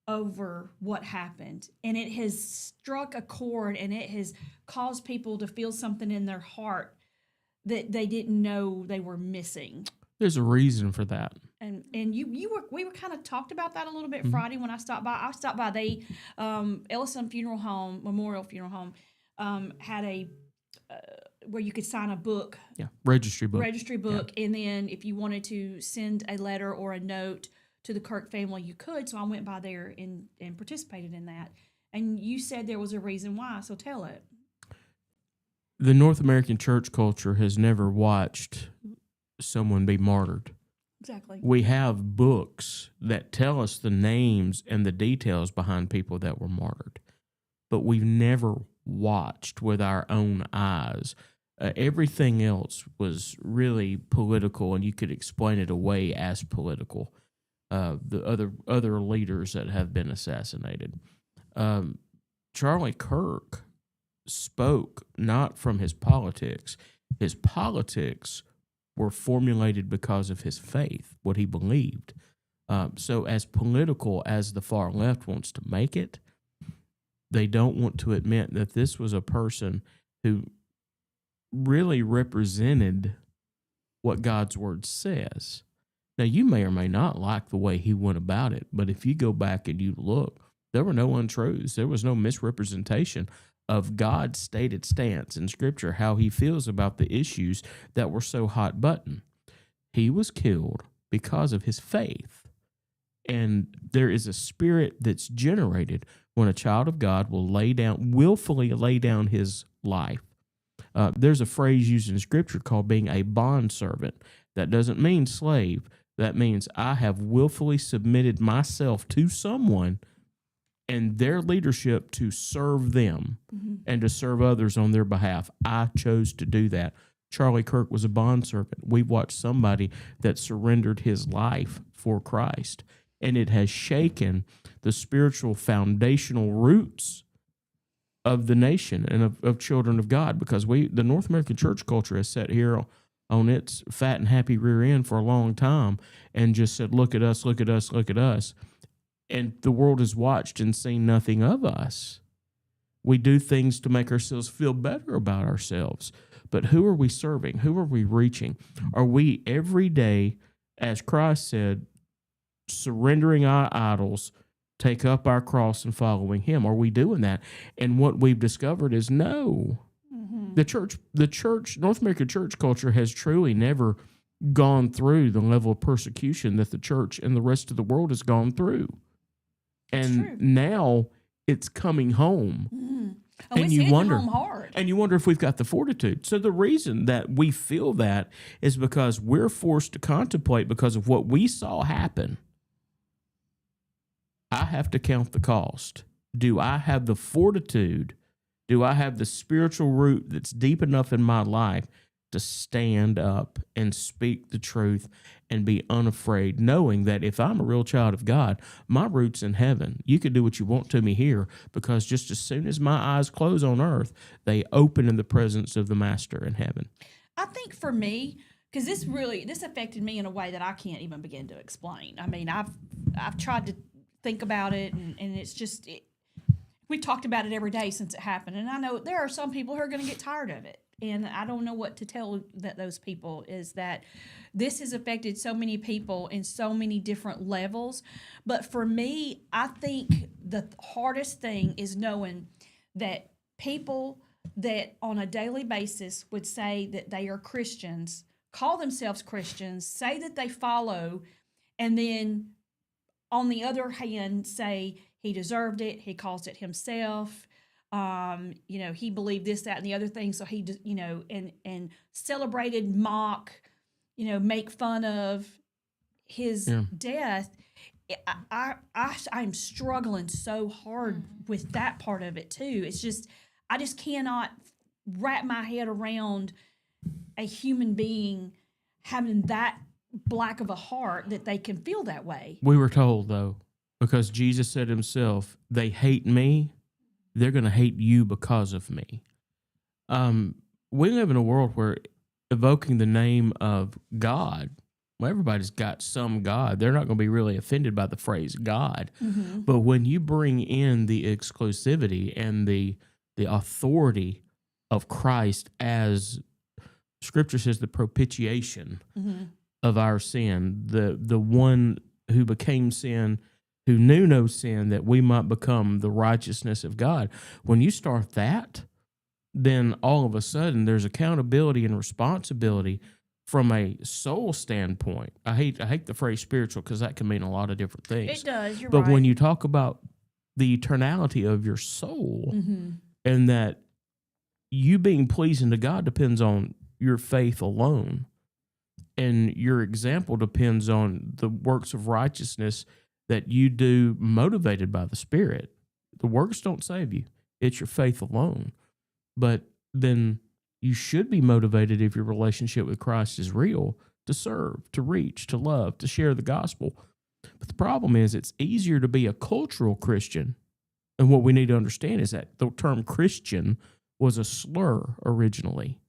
over what happened, and it has struck a chord, and it has caused people to feel something in their heart that they didn't know they were missing. There's a reason for that. And we were kind of talked about that a little bit Friday when I stopped by. I stopped by Ellison Memorial Funeral Home had a where you could sign a book. Yeah, registry book. Yeah. And then if you wanted to send a letter or a note to the Kirk family, you could. So I went by there and participated in that. And you said there was a reason why, so tell it. The North American church culture has never watched someone be martyred. Exactly. We have books that tell us the names and the details behind people that were martyred, but we've never watched with our own eyes. Everything else was really political, and you could explain it away as political. the other leaders that have been assassinated. Charlie Kirk spoke not from his politics. His politics were formulated because of his faith, what he believed. So as political as the far left wants to make it, they don't want to admit that this was a person who really represented what God's word says. Now, you may or may not like the way he went about it, but if you go back and you look, there were no untruths. There was no misrepresentation of God's stated stance in Scripture, how he feels about the issues that were so hot button. He was killed because of his faith. And there is a spirit that's generated when a child of God will willfully lay down his life. There's a phrase used in Scripture called being a bondservant. That doesn't mean slave. That means I have willfully submitted myself to someone and their leadership to serve them and to serve others on their behalf. I chose to do that. Charlie Kirk was a bondservant. We watched somebody that surrendered his life for Christ, and it has shaken the spiritual foundational roots of the nation and of children of God, because the North American church culture has sat here on its fat and happy rear end for a long time and just said, look at us, look at us, look at us. And the world has watched and seen nothing of us. We do things to make ourselves feel better about ourselves. But who are we serving? Who are we reaching? Are we every day, as Christ said, surrendering our idols, take up our cross and following him? Are we doing that? And what we've discovered is no. The church, North American church culture has truly never gone through the level of persecution that the church and the rest of the world has gone through. And now it's coming home. And you wonder, home hard. And you wonder if we've got the fortitude. So the reason that we feel that is because we're forced to contemplate because of what we saw happen. I have to count the cost. Do I have the fortitude? Do I have the spiritual root that's deep enough in my life to stand up and speak the truth and be unafraid, knowing that if I'm a real child of God, my root's in heaven. You can do what you want to me here, because just as soon as my eyes close on earth, they open in the presence of the Master in heaven. I think for me, because this affected me in a way that I can't even begin to explain. I mean, I've tried to think about it, and it's just... we talked about it every day since it happened, and I know there are some people who are going to get tired of it, and I don't know what to tell those people, is that this has affected so many people in so many different levels. But for me, I think the hardest thing is knowing that people that on a daily basis would say that they are Christians, call themselves Christians, say that they follow, and then on the other hand say he deserved it, he caused it himself, he believed this, that, and the other thing, so he, and celebrated, mock, make fun of his death. I'm struggling so hard with that part of it too. It's just, I just cannot wrap my head around a human being having that black of a heart that they can feel that way. We were told, though, because Jesus said himself, they hate me, they're going to hate you because of me. We live in a world where evoking the name of God, well, everybody's got some God. They're not going to be really offended by the phrase God. Mm-hmm. But when you bring in the exclusivity and the authority of Christ as Scripture says, the propitiation of our sin, the one who became sin, who knew no sin, that we might become the righteousness of God. When you start that, then all of a sudden there's accountability and responsibility from a soul standpoint. I hate the phrase spiritual because that can mean a lot of different things. It does, you're but right. When you talk about the eternality of your soul and that you being pleasing to God depends on your faith alone, and your example depends on the works of righteousness that you do motivated by the Spirit. The works don't save you. It's your faith alone. But then you should be motivated, if your relationship with Christ is real, to serve, to reach, to love, to share the gospel. But the problem is it's easier to be a cultural Christian. And what we need to understand is that the term Christian was a slur originally.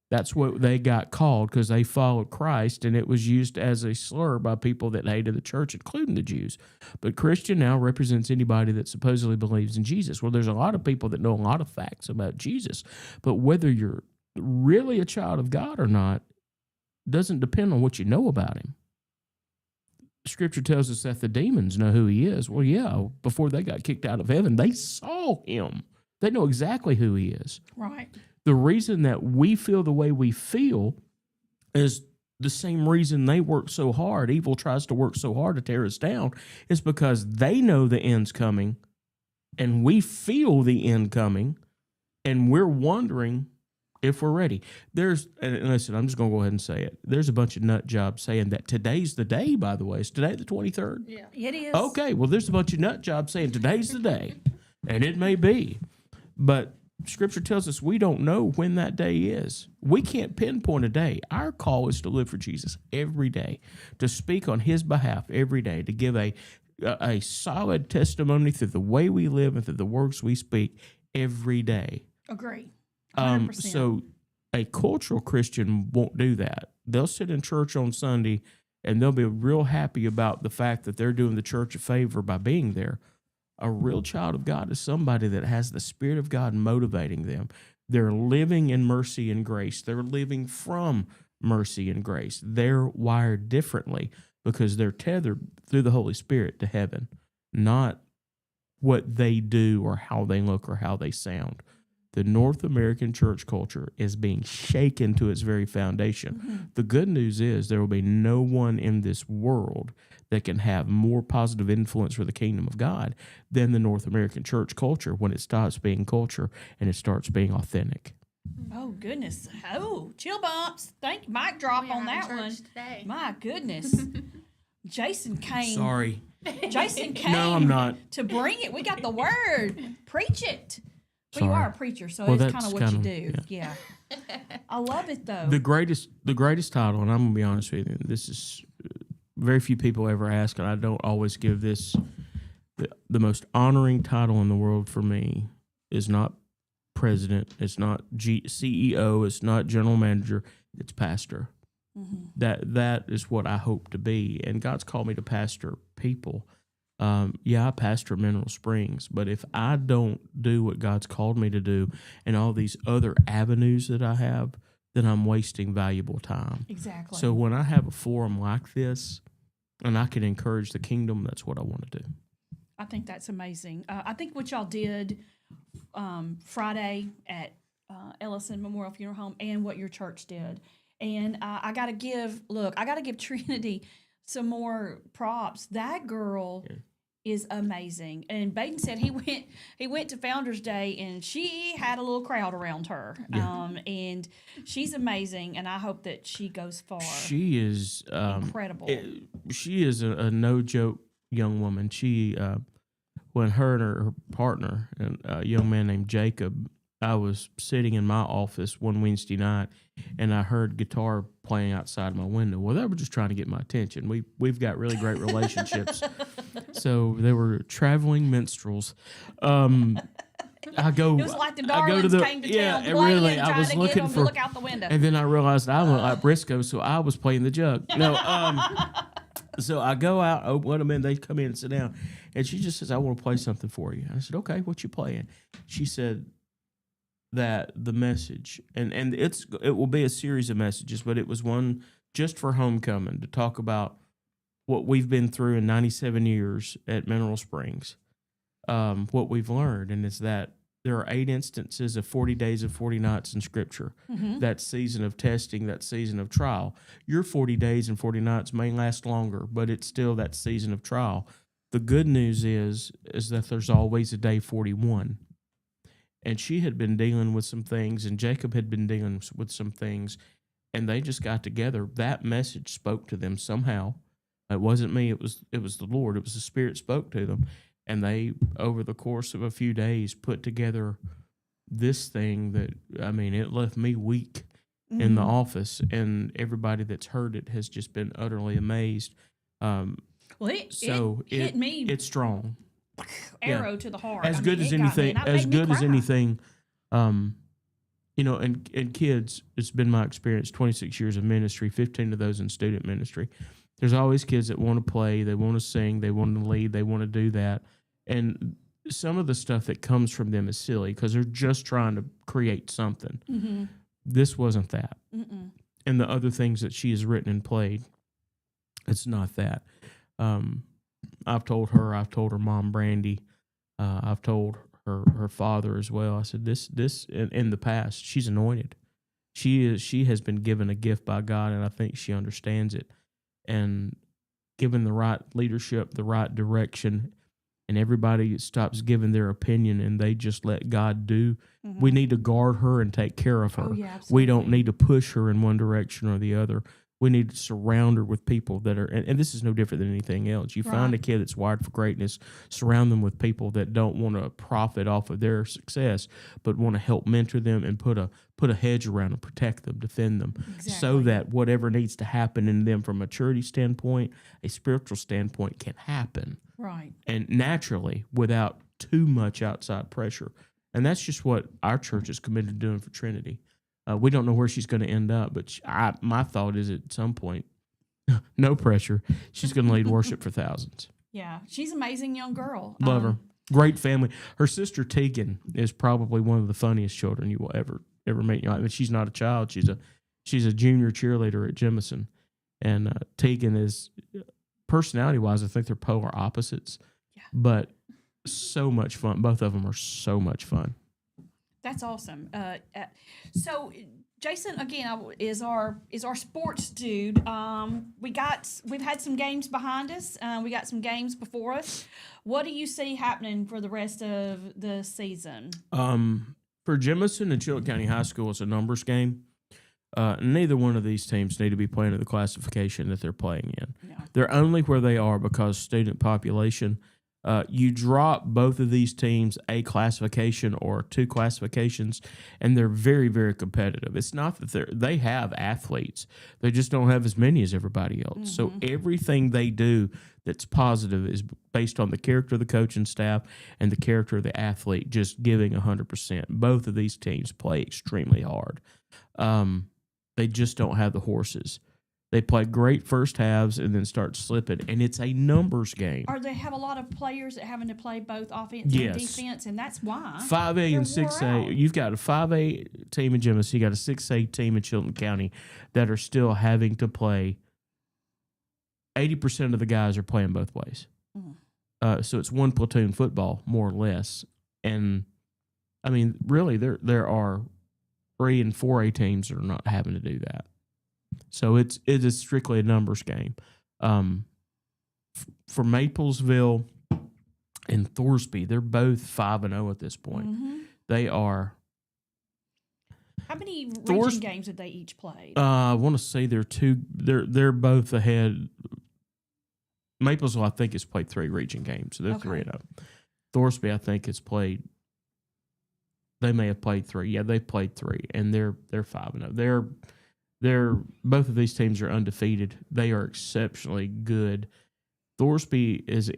That's what they got called because they followed Christ, and it was used as a slur by people that hated the church, including the Jews. But Christian now represents anybody that supposedly believes in Jesus. Well, there's a lot of people that know a lot of facts about Jesus, but whether you're really a child of God or not doesn't depend on what you know about him. Scripture tells us that the demons know who he is. Well, yeah, before they got kicked out of heaven, they saw him. They know exactly who he is. Right. The reason that we feel the way we feel is the same reason they work so hard. Evil tries to work so hard to tear us down is because they know the end's coming and we feel the end coming and we're wondering if we're ready. And listen, I'm just going to go ahead and say it. There's a bunch of nut jobs saying that today's the day, by the way. Is today the 23rd? Yeah, it is. Okay, well, there's a bunch of nut jobs saying today's the day, and it may be. But Scripture tells us we don't know when that day is. We can't pinpoint a day. Our call is to live for Jesus every day, to speak on his behalf every day, to give a solid testimony through the way we live and through the words we speak every day. Agree. 100%. So a cultural Christian won't do that. They'll sit in church on Sunday and they'll be real happy about the fact that they're doing the church a favor by being there. A real child of God is somebody that has the Spirit of God motivating them. They're living in mercy and grace. They're living from mercy and grace. They're wired differently because they're tethered through the Holy Spirit to heaven, not what they do or how they look or how they sound. The North American church culture is being shaken to its very foundation. Mm-hmm. The good news is there will be no one in this world that can have more positive influence for the kingdom of God than the North American church culture when it stops being culture and it starts being authentic. Oh, goodness. Oh, chill bumps. Mic drop on that one. Today. My goodness. Jason came. Sorry. Jason came. No, I'm not. To bring it. We got the word. Preach it. Well, Sorry. you are a preacher, so it's kind of what you do. Yeah. I love it, though. The greatest title, and I'm going to be honest with you, this is very few people ever ask, and I don't always give this. The most honoring title in the world for me is not president, it's not CEO, it's not general manager, it's pastor. Mm-hmm. That is what I hope to be, and God's called me to pastor people. I pastor Mineral Springs, but if I don't do what God's called me to do and all these other avenues that I have, then I'm wasting valuable time. Exactly. So when I have a forum like this and I can encourage the kingdom, that's what I want to do. I think that's amazing. I think what y'all did Friday at Ellison Memorial Funeral Home and what your church did. And I got to give Trinity some more props. That girl is amazing. And Baden said he went to Founders Day and she had a little crowd around her. Yeah. And she's amazing, and I hope that she goes far. She is incredible. She is a no joke young woman. She when her and her partner, a young man named Jacob, I was sitting in my office one Wednesday night, and I heard guitar playing outside my window. Well, they were just trying to get my attention. We've got really great relationships. So they were traveling minstrels. I go. It was like the Darlings came to town playing, really. I was looking for. Look out the window. And then I realized I look like Briscoe, so I was playing the jug. No. So I go out, open them in, they come in and sit down, and she just says, "I want to play something for you." And I said, "Okay, what you playing?" She said that the message, and it will be a series of messages, but it was one just for homecoming to talk about what we've been through in 97 years at Mineral Springs, what we've learned, and it's that there are 8 instances of 40 days and 40 nights in Scripture. Mm-hmm. That season of testing, that season of trial. Your 40 days and 40 nights may last longer, but it's still that season of trial. The good news is that there's always a day 41. And she had been dealing with some things, and Jacob had been dealing with some things, and they just got together. That message spoke to them somehow. It wasn't me. It was the Lord. It was the Spirit spoke to them. And they, over the course of a few days, put together this thing that, it left me weak in the office. And everybody that's heard it has just been utterly amazed Well, it hit me. It's strong. Arrow to the heart. As good as anything. As good as anything. You know, and kids, it's been my experience, 26 years of ministry, 15 of those in student ministry. There's always kids that want to play, they want to sing, they want to lead, they want to do that. And some of the stuff that comes from them is silly because they're just trying to create something. Mm-hmm. This wasn't that. Mm-mm. And the other things that she has written and played, it's not that. I've told her mom, Brandy, I've told her father as well. I said, this in the past, she's anointed. She has been given a gift by God, and I think she understands it. And given the right leadership, the right direction, and everybody stops giving their opinion and they just let God do, we need to guard her and take care of her. Oh, yeah, we don't need to push her in one direction or the other. We need to surround her with people that are, and this is no different than anything else. You find a kid that's wired for greatness, surround them with people that don't want to profit off of their success, but want to help mentor them and put a hedge around them, protect them, defend them, so that whatever needs to happen in them from a maturity standpoint, a spiritual standpoint, can happen. Right. And naturally, without too much outside pressure. And that's just what our church is committed to doing for Trinity. We don't know where she's going to end up, but my thought is at some point, no pressure, she's going to lead worship for thousands. Yeah, she's an amazing young girl. Love her. Great family. Her sister Tegan is probably one of the funniest children you will ever meet. I mean, she's not a child. She's a junior cheerleader at Jemison, and Tegan is, personality-wise, I think they're polar opposites, but so much fun. Both of them are so much fun. That's awesome. So Jason again is our sports dude. We've had some games behind us. We got some games before us. What do you see happening for the rest of the season? For Jemison and Chilton County High School, it's a numbers game. Neither one of these teams need to be playing at the classification that they're playing in. No. They're only where they are because student population. You drop both of these teams a classification or two classifications, and they're very, very competitive. It's not that they have athletes. They just don't have as many as everybody else. So everything they do that's positive is based on the character of the coaching staff and the character of the athlete just giving 100%. Both of these teams play extremely hard. They just don't have the horses. They play great first halves and then start slipping, and it's a numbers game. Or they have a lot of players that having to play both offense and defense, and that's why. 5A and 6A. You've got a 5A team in Jemison. You got a 6A team in Chilton County that are still having to play. 80% of the guys are playing both ways. So it's one platoon football, more or less. And, I mean, really, there are 3 and 4A teams that are not having to do that. So it is strictly a numbers game. For Maplesville and Thorsby, they're both 5-0 at this point. They are. How many region games have they each played? I want to say they're both ahead. Maplesville, I think, has played 3 region games, so they're 3-0. Thorsby, I think, has played. They may have played 3. Yeah, they played 3, and they're 5-0. They're both of these teams are undefeated. They are exceptionally good. Thorsby's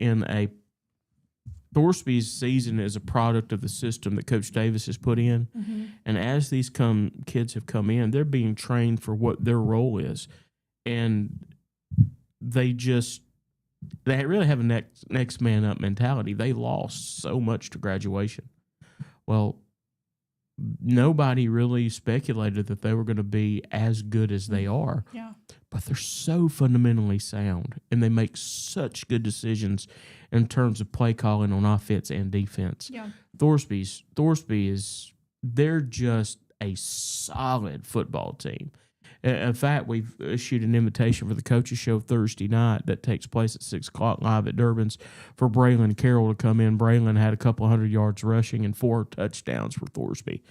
season is a product of the system that Coach Davis has put in. And as these kids have come in, they're being trained for what their role is. And they really have a next man up mentality. They lost so much to graduation. Well, nobody really speculated that they were going to be as good as they are. Yeah. But they're so fundamentally sound, and they make such good decisions in terms of play calling on offense and defense. Yeah. They're just a solid football team. In fact, we've issued an invitation for the coaches show Thursday night that takes place at 6 o'clock live at Durbin's for Braylon Carroll to come in. Braylon had a couple 100 yards rushing and 4 touchdowns for Thorsby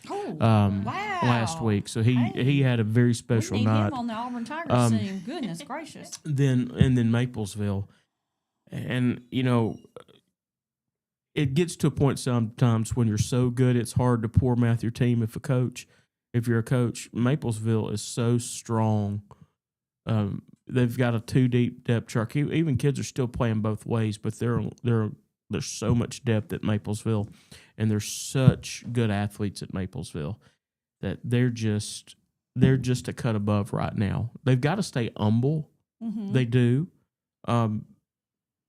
last week. So he had a very special night. Him on the Auburn Tigers team. Goodness gracious. Then Maplesville. And, you know, it gets to a point sometimes when you're so good it's hard to poor math your team if you're a coach. Maplesville is so strong they've got a 2 deep depth chart. Even kids are still playing both ways, but there's so much depth at Maplesville, and there's such good athletes at Maplesville that they're just a cut above right now. They've got to stay humble. Mm-hmm. They do.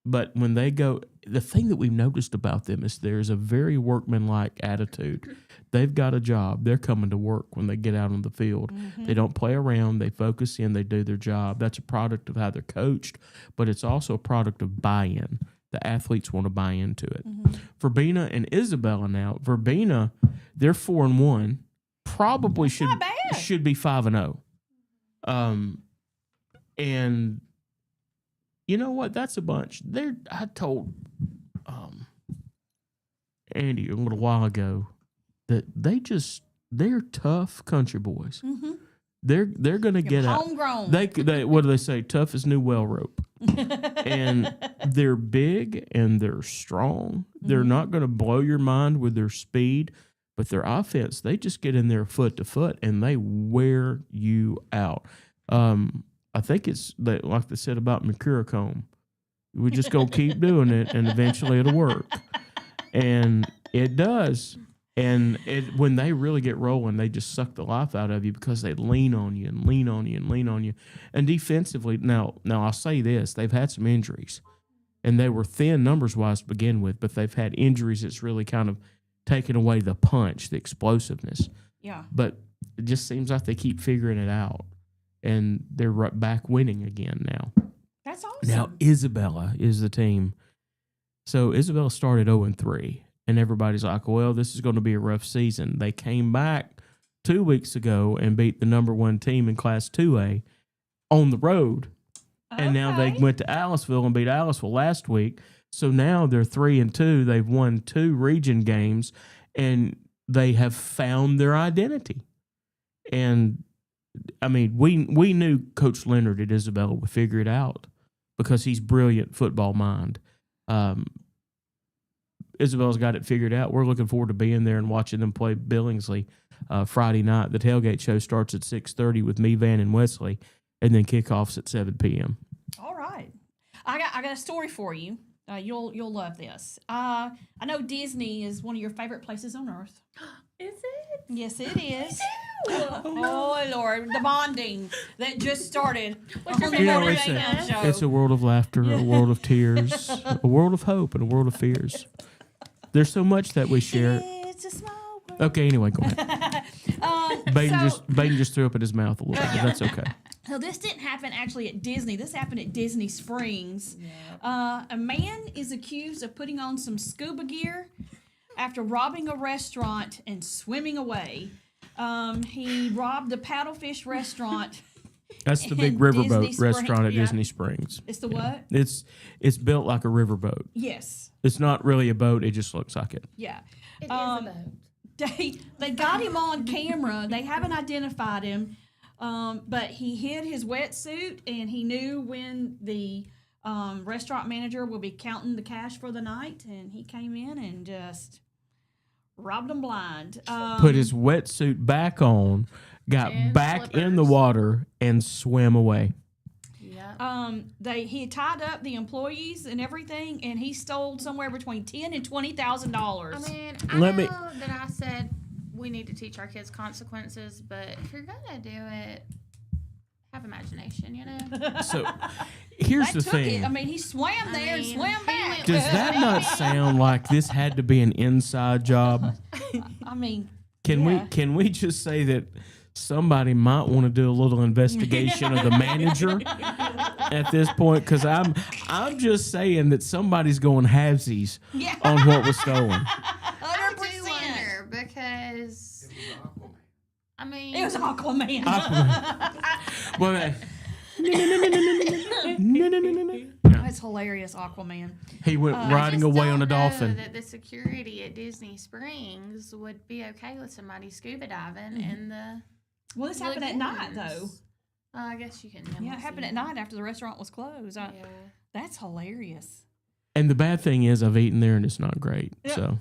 But when they go, the thing that we've noticed about them is there's a very workmanlike attitude. They've got a job. They're coming to work when they get out on the field. Mm-hmm. They don't play around. They focus in. They do their job. That's a product of how they're coached, but it's also a product of buy-in. The athletes want to buy into it. Mm-hmm. Verbena and Isabella now. Verbena, they're 4-1. Probably should be 5-0. And you know what? That's a bunch. I told Andy a little while ago that they're tough country boys. Mm-hmm. They're going to get out. Homegrown. They what do they say? Tough as new well rope. And they're big and they're strong. Mm-hmm. They're not going to blow your mind with their speed, but their offense, they just get in there foot to foot and they wear you out. I think it's like they said about Mercurochrome. We just go keep doing it, and eventually it'll work. And it does. And when they really get rolling, they just suck the life out of you because they lean on you and lean on you and lean on you. And defensively, now I'll say this: they've had some injuries, and they were thin numbers-wise to begin with, but they've had injuries that's really kind of taken away the punch, the explosiveness. Yeah. But it just seems like they keep figuring it out. And they're right back winning again now. That's awesome. Now, Isabella is the team. So, Isabella started 0-3, and everybody's like, well, this is going to be a rough season. They came back 2 weeks ago and beat the number 1 team in Class 2A on the road. Okay. And now they went to Aliceville and beat Aliceville last week. So, now they're 3-2. They've won 2 region games, and they have found their identity. And I mean, we knew Coach Leonard at Isabella would figure it out because he's brilliant football mind. Isabella's got it figured out. We're looking forward to being there and watching them play Billingsley Friday night. The tailgate show starts at 6:30 with me, Van, and Wesley, and then kickoffs at 7 p.m. All right, I got a story for you. You'll love this. I know Disney is one of your favorite places on earth. Is it? Yes, it is. Oh, Lord. The bonding that just started. What's your favorite show? It's a world of laughter, a world of tears, a world of hope, and a world of fears. There's so much that we share. It's a small world. Okay, anyway, go ahead. Baden just threw up in his mouth a little bit, but that's okay. So this didn't happen actually at Disney. This happened at Disney Springs. Yeah. A man is accused of putting on some scuba gear after robbing a restaurant and swimming away. He robbed the Paddlefish restaurant. That's the big riverboat restaurant at Disney Springs. It's the what? It's built like a riverboat. Yes. It's not really a boat. It just looks like it. Yeah. It is a boat. They got him on camera. They haven't identified him, but he hid his wetsuit, and he knew when the restaurant manager will be counting the cash for the night, and he came in and just robbed them blind. Put his wetsuit back on, got back slippers in the water, and swam away. Yeah. He tied up the employees and everything, and he stole somewhere between $10,000 and $20,000. I mean, I know that I said we need to teach our kids consequences, but if you're gonna do it, have imagination, you know. So here's the thing. I mean, he swam there and swam back. Does that not sound like this had to be an inside job? I mean, can we just say that somebody might want to do a little investigation of the manager at this point? Because I'm just saying that somebody's going halvesies on what was stolen. 100%. Because I mean, it was Aquaman. Well, That's hilarious, Aquaman. He went riding away on a dolphin. That the security at Disney Springs would be okay with somebody scuba diving in the. Well, this happened at night, though. I guess you can. Yeah, it happened at night after the restaurant was closed. That's hilarious. And the bad thing is, I've eaten there and it's not great. So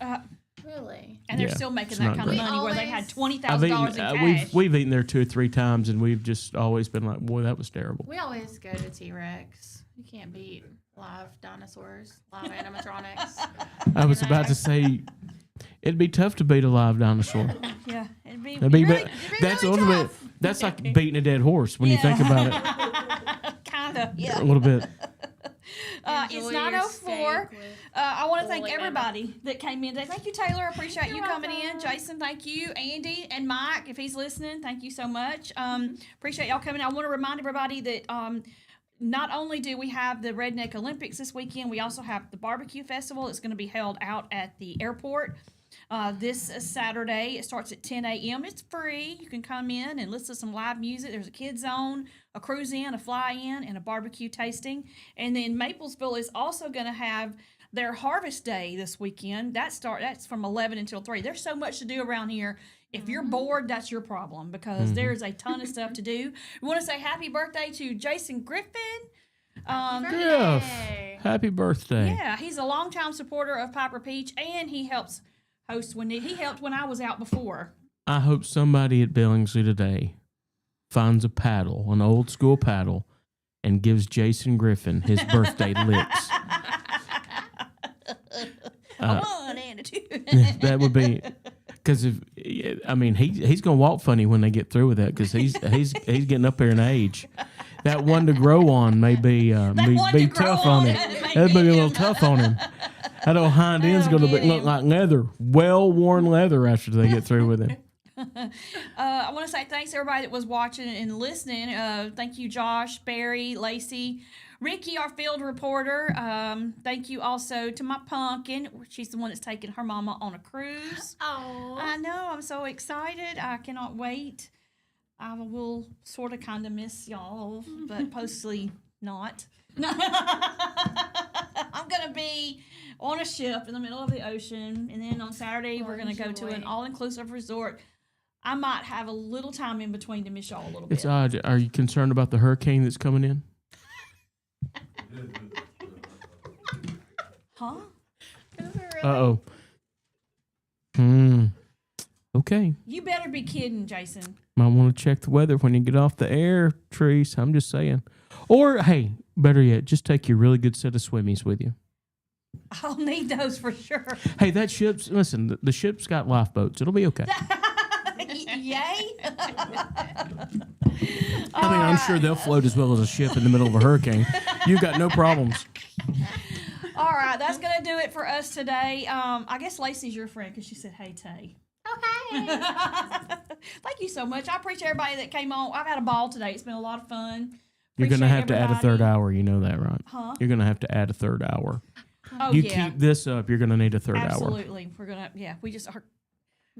Really? And they're still making that kind of money where they had $20,000 in cash. We've eaten there 2 or 3 times, and we've just always been like, boy, that was terrible. We always go to T-Rex. You can't beat live dinosaurs, live animatronics. I was about to say, it'd be tough to beat a live dinosaur. Yeah, it'd be that's really tough. That's like beating a dead horse when you think about it. Kind of, yeah. A little bit. It's 9:04. I want to thank everybody that came in today. Thank you, Taylor. I appreciate you coming in. Jason, thank you. Andy and Mike, if he's listening, thank you so much. Appreciate y'all coming. I want to remind everybody that not only do we have the Redneck Olympics this weekend, we also have the barbecue festival. It's going to be held out at the airport this Saturday. It starts at 10 a.m. It's free. You can come in and listen to some live music. There's a kids zone, a cruise in, a fly in, and a barbecue tasting. And then Maplesville is also going to have their Harvest Day this weekend. That's from 11 until 3. There's so much to do around here. If you're bored, that's your problem because there's a ton of stuff to do. We want to say happy birthday to Jason Griffin. Yeah, happy birthday. Yeah, he's a longtime supporter of Piper Peach, and he helps host he helped when I was out before. I hope somebody at Billingsley today finds a paddle, an old school paddle, and gives Jason Griffin his birthday licks. A 1 and a 2. That would be because he's gonna walk funny when they get through with that because he's getting up there in age. That one to grow on may be tough on him. That'd be a little tough on him. That old hind end's going to look like leather, well-worn leather after they get through with him. I want to say thanks to everybody that was watching and listening. Thank you, Josh, Barry, Lacey, Ricky, our field reporter. Thank you also to my pumpkin. She's the one that's taking her mama on a cruise. Oh, I know. I'm so excited. I cannot wait. I will sort of kind of miss y'all, but mostly not. I'm going to be on a ship in the middle of the ocean, and then on Saturday we're going to go to an all-inclusive resort. I might have a little time in between to miss y'all a little bit. It's odd. Are you concerned about the hurricane that's coming in? Huh? Uh-oh. Okay. You better be kidding, Jason. Might want to check the weather when you get off the air, Trees. I'm just saying. Or, hey, better yet, just take your really good set of swimmies with you. I'll need those for sure. Hey, that ship's, listen, the ship's got lifeboats. It'll be okay. Yay. I'm sure they'll float as well as a ship in the middle of a hurricane. You've got no problems. All right, that's going to do it for us today. I guess Lacey's your friend because she said, hey, Tay. Okay. Thank you so much. I appreciate everybody that came on. I've had a ball today. It's been a lot of fun. You're going to have to add a third hour. You know that, right? Huh? You're going to have to add a third hour. Oh, you keep this up, you're going to need a third hour. Absolutely. We're going to, we just, our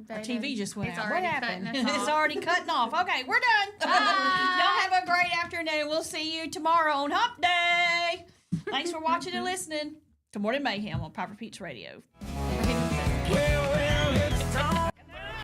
TV just went out. What happened? It's already cutting off. Okay, we're done. Y'all have a great afternoon. We'll see you tomorrow on Hump Day. Thanks for watching and listening to Morning Mayhem on Piper Peach Radio. Well, it's time.